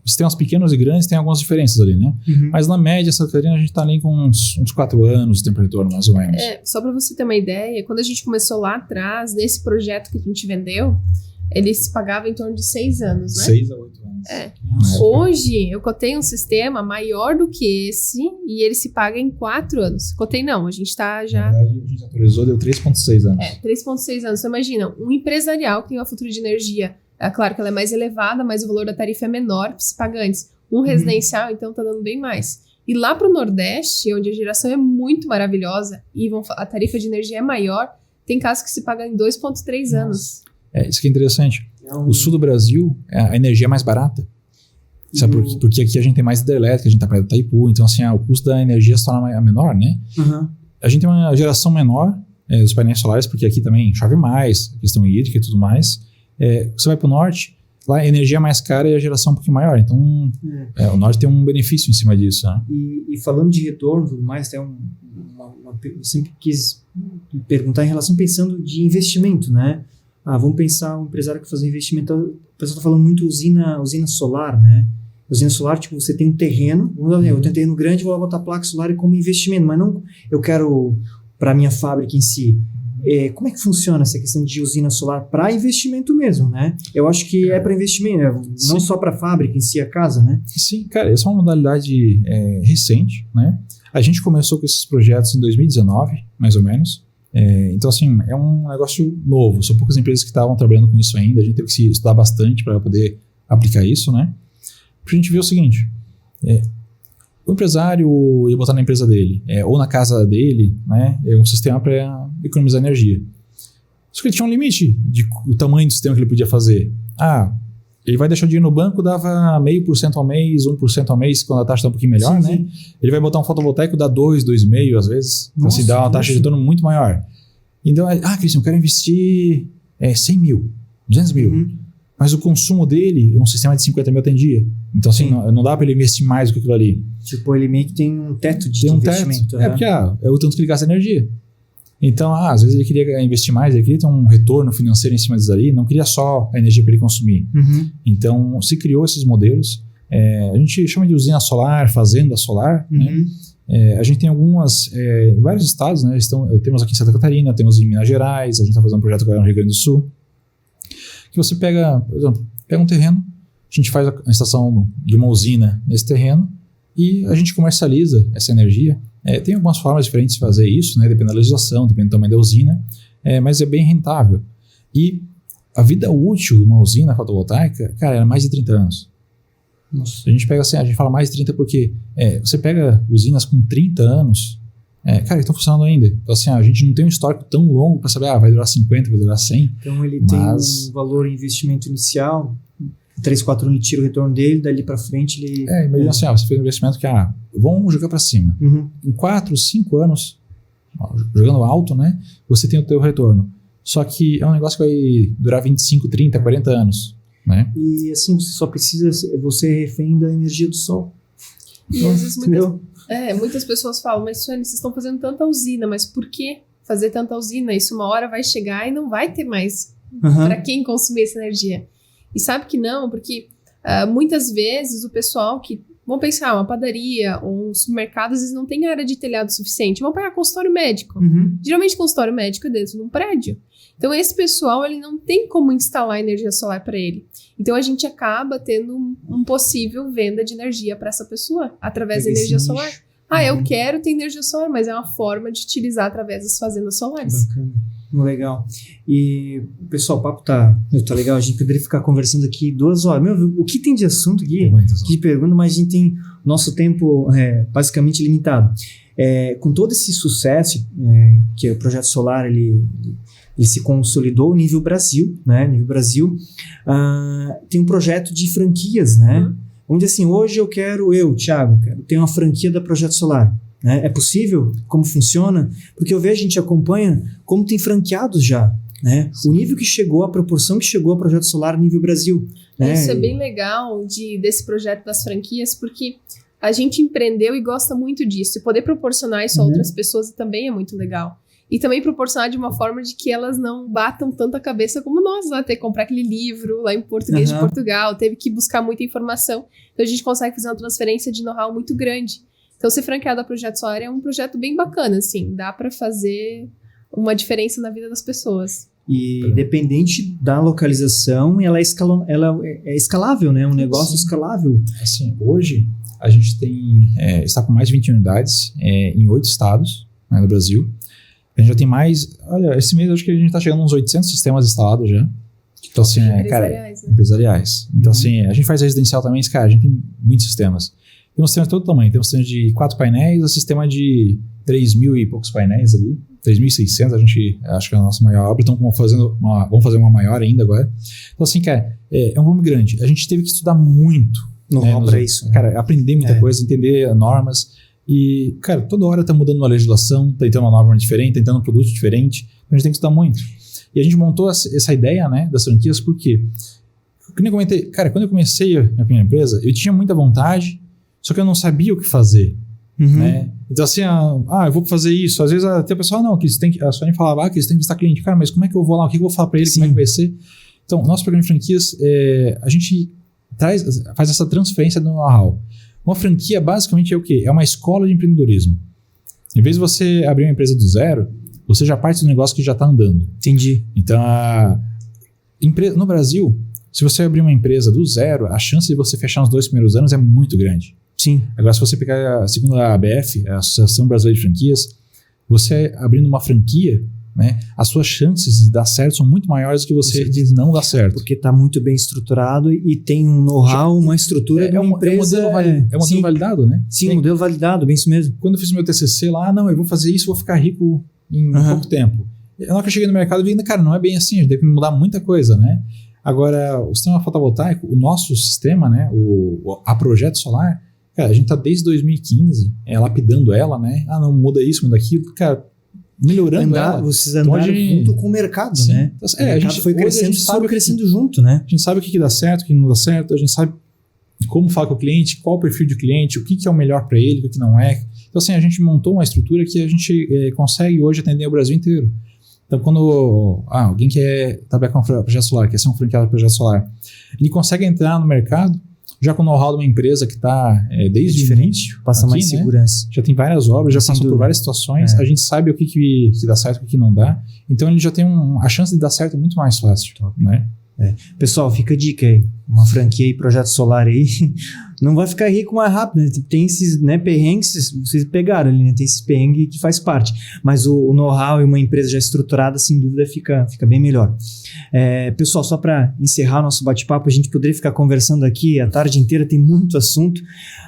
sistemas pequenos e grandes tem algumas diferenças ali, né? Uhum. Mas na média, Santa Catarina, a gente está ali com uns 4 anos de tempo de retorno, mais ou menos. Só para você ter uma ideia, quando a gente começou lá atrás, nesse projeto que a gente vendeu, ele se pagava em torno de 6 anos, né? 6 a 8 anos. Hoje, eu cotei um sistema maior do que esse e ele se paga em 4 anos. Cotei não, a gente tá já... Na verdade, a gente atualizou, deu 3,6 anos. 3,6 anos. Você imagina, um empresarial que tem uma fatura de energia, claro que ela é mais elevada, mas o valor da tarifa é menor, se paga antes. Um residencial, então, tá dando bem mais. E lá pro Nordeste, onde a geração é muito maravilhosa e a tarifa de energia é maior, tem casos que se paga em 2,3 anos. Isso que é interessante. O sul do Brasil, a energia é mais barata. Sabe por quê? Porque aqui a gente tem mais hidrelétrica, a gente tá perto do Itaipu, então assim, o custo da energia se torna menor, né? Uhum. A gente tem uma geração menor dos painéis solares, porque aqui também chove mais, a questão hídrica e tudo mais. Você vai pro norte, lá a energia é mais cara e a geração é um pouquinho maior, então o norte tem um benefício em cima disso, né? E falando de retorno e tudo mais, tem eu sempre quis perguntar em relação, pensando de investimento, né? Vamos pensar um empresário que faz um investimento, o pessoal está falando muito usina solar, né? Usina solar, tipo, você tem um terreno, eu tenho um terreno grande, vou botar placa solar como investimento, mas não eu quero para a minha fábrica em si. Como é que funciona essa questão de usina solar para investimento mesmo, né? Eu acho que é para investimento, não só para a fábrica em si, a casa, né? Sim, cara, essa é uma modalidade recente, né? A gente começou com esses projetos em 2019, mais ou menos. Então, assim, é um negócio novo. São poucas empresas que estavam trabalhando com isso ainda. A gente teve que se estudar bastante para poder aplicar isso, né? Pra gente ver o seguinte, o empresário ia botar na empresa dele, ou na casa dele, né? Um sistema para economizar energia. Só que ele tinha um limite do tamanho do sistema que ele podia fazer. Ele vai deixar o dinheiro no banco, dava 0,5% ao mês, 1% ao mês, quando a taxa está um pouquinho melhor, sim, né? sim. Ele vai botar um fotovoltaico, dá 2, 2,5 às vezes. Então, assim, dá uma taxa de retorno muito maior. Então, Cristian, eu quero investir 100 mil, 200 mil. Uhum. Mas o consumo dele, um sistema de 50 mil atendia. Então, assim, não dá para ele investir mais do que aquilo ali. Tipo, ele meio que tem um teto de Tem um investimento. teto. Porque é o tanto que ele gasta energia. Então, às vezes ele queria investir mais, ele queria ter um retorno financeiro em cima disso ali, não queria só a energia para ele consumir. Uhum. Então, se criou esses modelos. A gente chama de usina solar, fazenda solar. Uhum. Né? A gente tem algumas, em vários estados, né? Temos aqui em Santa Catarina, temos em Minas Gerais, a gente está fazendo um projeto agora no Rio Grande do Sul. Que você pega, por exemplo, um terreno, a gente faz a instalação de uma usina nesse terreno e a gente comercializa essa energia. Tem algumas formas diferentes de fazer isso, né? Depende da legislação, depende do tamanho da usina, mas é bem rentável. E a vida útil de uma usina fotovoltaica, cara, era mais de 30 anos. Nossa. A gente pega assim, a gente fala mais de 30 porque você pega usinas com 30 anos, cara, estão funcionando ainda. Então assim, a gente não tem um histórico tão longo para saber, vai durar 50, vai durar 100. Então ele tem um valor de investimento inicial, 3, 4 anos ele tira o retorno dele, dali para frente ele... Imagina assim, você fez um investimento que, vamos jogar para cima. Uhum. Em 4, 5 anos, jogando alto, né, você tem o teu retorno. Só que é um negócio que vai durar 25, 30, 40 anos. Né? E assim, você só precisa, você é refém da energia do sol. E às vezes entendeu? Muitas pessoas falam, mas Sueli, vocês estão fazendo tanta usina, mas por que fazer tanta usina? Isso uma hora vai chegar e não vai ter mais para quem consumir essa energia. E sabe que não, porque muitas vezes o pessoal que, vamos pensar, uma padaria ou um supermercado, às vezes não tem área de telhado suficiente, vão pegar consultório médico. Uhum. Geralmente consultório médico é dentro de um prédio. Então esse pessoal, ele não tem como instalar energia solar para ele. Então a gente acaba tendo um possível venda de energia para essa pessoa através da energia solar. Eu quero ter energia solar, mas é uma forma de utilizar através das fazendas solares. Bacana, legal. E pessoal, o papo tá legal, a gente poderia ficar conversando aqui 2 horas. O que tem de assunto aqui? De pergunta, mas a gente tem nosso tempo basicamente limitado. Com todo esse sucesso que o projeto solar ele se consolidou nível Brasil, né? Nível Brasil, tem um projeto de franquias, né? Onde assim, hoje Thiago, quero ter uma franquia da Projeto Solar. Né? É possível? Como funciona? Porque eu vejo, a gente acompanha como tem franqueados já. Né? O nível que chegou, a proporção que chegou a Projeto Solar nível Brasil. Né? Isso é bem legal desse projeto das franquias, porque a gente empreendeu e gosta muito disso. E poder proporcionar isso a outras pessoas também é muito legal. E também proporcionar de uma forma de que elas não batam tanta cabeça como nós, lá ter que comprar aquele livro lá em português de Portugal, teve que buscar muita informação. Então a gente consegue fazer uma transferência de know-how muito grande. Então ser franqueado a Projeto Solar é um projeto bem bacana, assim, dá para fazer uma diferença na vida das pessoas. E independente da localização, ela é escalável, né? Um negócio escalável. Assim, hoje a gente está com mais de 20 unidades em 8 estados, né, no Brasil. A gente já tem mais... Olha, esse mês acho que a gente está chegando a uns 800 sistemas instalados já. Então, assim, empresariais, né? Empresariais. Então, assim, a gente faz residencial também, cara, a gente tem muitos sistemas. Tem um sistema de todo tamanho. Tem um sistema de 4 painéis, um sistema de 3.000 e poucos painéis ali. 3.600, a gente acho que é a nossa maior obra. Então, vamos fazer uma maior ainda agora. Então, assim, cara, é um volume grande. A gente teve que estudar muito. Know-how para isso. Né? Cara, aprender muita coisa, entender normas. E, cara, toda hora tá mudando uma legislação, tá entrando uma norma diferente, tá entrando um produto diferente. Então a gente tem que estudar muito. E a gente montou essa ideia, né, das franquias, porque, como eu comentei, cara, quando eu comecei a minha primeira empresa, eu tinha muita vontade, só que eu não sabia o que fazer. Né? Então, assim, eu vou fazer isso. Às vezes até o pessoal, não, que você tem que. A Sony falava que você tem que visitar cliente. Cara, mas como é que eu vou lá? O que eu vou falar para ele? Sim. Como é que vai ser? Então, nosso programa de franquias, a gente faz essa transferência do know-how. Uma franquia, basicamente, é o quê? É uma escola de empreendedorismo. Em vez de você abrir uma empresa do zero, você já parte do negócio que já está andando. Entendi. Então, no Brasil, se você abrir uma empresa do zero, a chance de você fechar nos 2 primeiros anos é muito grande. Sim. Agora, se você pegar, segundo a ABF, a Associação Brasileira de Franquias, você abrindo uma franquia, né, as suas chances de dar certo são muito maiores do que você de não dar certo. Porque está muito bem estruturado e tem um know-how, uma estrutura de uma empresa. É um modelo validado, né? Sim, modelo validado, bem isso mesmo. Quando eu fiz o meu TCC lá, eu vou fazer isso, vou ficar rico em pouco tempo. Na hora que eu cheguei no mercado, eu vi, cara, não é bem assim, a gente deve mudar muita coisa, né? Agora, o sistema fotovoltaico, o nosso sistema, né, a Projeto Solar, cara, a gente está desde 2015 lapidando ela, né? Não muda isso, muda aquilo, cara, melhorando ela. Vocês andaram junto com o mercado, sim, né? Então, a gente foi crescendo, sabe crescendo junto, né? A gente sabe o que dá certo, o que não dá certo, a gente sabe como falar com o cliente, qual o perfil de cliente, o que é o melhor para ele, o que não é. Então, assim, a gente montou uma estrutura que a gente consegue hoje atender o Brasil inteiro. Então, quando alguém quer trabalhar com o Projeto Solar, quer ser um franqueado do Projeto Solar, ele consegue entrar no mercado já com o know-how de uma empresa que está desde o início. Passa aqui, mais segurança. Né? Já tem várias obras, já passou por várias situações, a gente sabe o que dá certo e o que não dá. Então, ele já tem a chance de dar certo muito mais fácil. Né? Pessoal, fica a dica aí. Uma franquia aí, Projeto Solar aí, não vai ficar rico mais rápido, né? Tem esses perrengues, vocês pegaram ali, né? Tem esses perrengues que faz parte. Mas o know-how e uma empresa já estruturada, sem dúvida, fica bem melhor. Pessoal, só para encerrar nosso bate-papo, a gente poderia ficar conversando aqui a tarde inteira, tem muito assunto,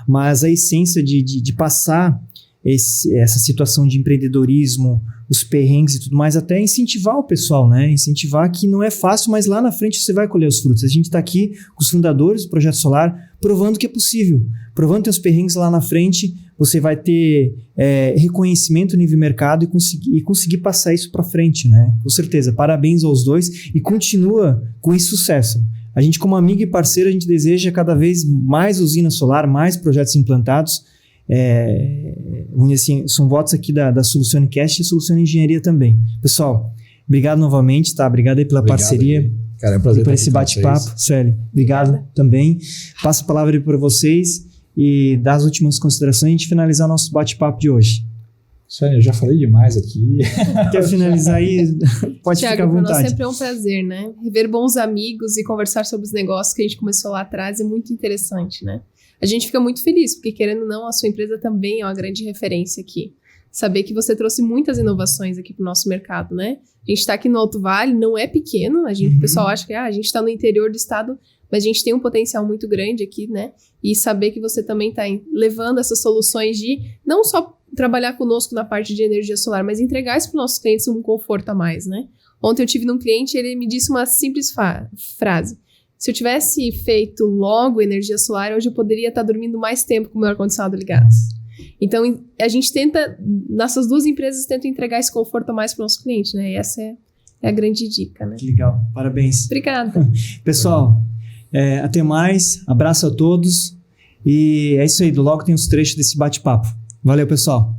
mas a essência de passar essa situação de empreendedorismo, os perrengues e tudo mais, até incentivar o pessoal, né? Incentivar que não é fácil, mas lá na frente você vai colher os frutos. A gente está aqui com os fundadores do Projeto Solar, provando que é possível. Provando que tem os perrengues lá na frente, você vai ter reconhecimento no nível mercado e conseguir passar isso para frente, né? Com certeza. Parabéns aos dois e continua com esse sucesso. A gente, como amigo e parceiro, a gente deseja cada vez mais usina solar, mais projetos implantados. Assim, são votos aqui da Solucionecast e Solucione Engenharia também. Pessoal, obrigado novamente, tá? Obrigado aí pela parceria. Aí. Cara, é um prazer e por esse bate-papo. Sério, obrigado também. Passo a palavra aí para vocês e dar as últimas considerações e a gente finalizar o nosso bate-papo de hoje. Sério, eu já falei demais aqui. Quer finalizar aí? Pode Thiago, ficar à vontade. para nós sempre é um prazer, né? Rever bons amigos e conversar sobre os negócios que a gente começou lá atrás é muito interessante, né? A gente fica muito feliz, porque querendo ou não, a sua empresa também é uma grande referência aqui. Saber que você trouxe muitas inovações aqui para o nosso mercado, né? A gente está aqui no Alto Vale, não é pequeno, o pessoal acha que a gente está no interior do estado, mas a gente tem um potencial muito grande aqui, né? E saber que você também está levando essas soluções de não só trabalhar conosco na parte de energia solar, mas entregar isso para os nossos clientes um conforto a mais, né? Ontem eu tive num cliente, ele me disse uma simples frase. Se eu tivesse feito logo energia solar, hoje eu poderia estar dormindo mais tempo com o meu ar-condicionado ligado. Então, a gente nessas duas empresas, tenta entregar esse conforto a mais para o nosso cliente, né? E essa é a grande dica, né? Legal, parabéns. Obrigada. Pessoal, até mais, abraço a todos E é isso aí, do logo tem os trechos desse bate-papo. Valeu, pessoal.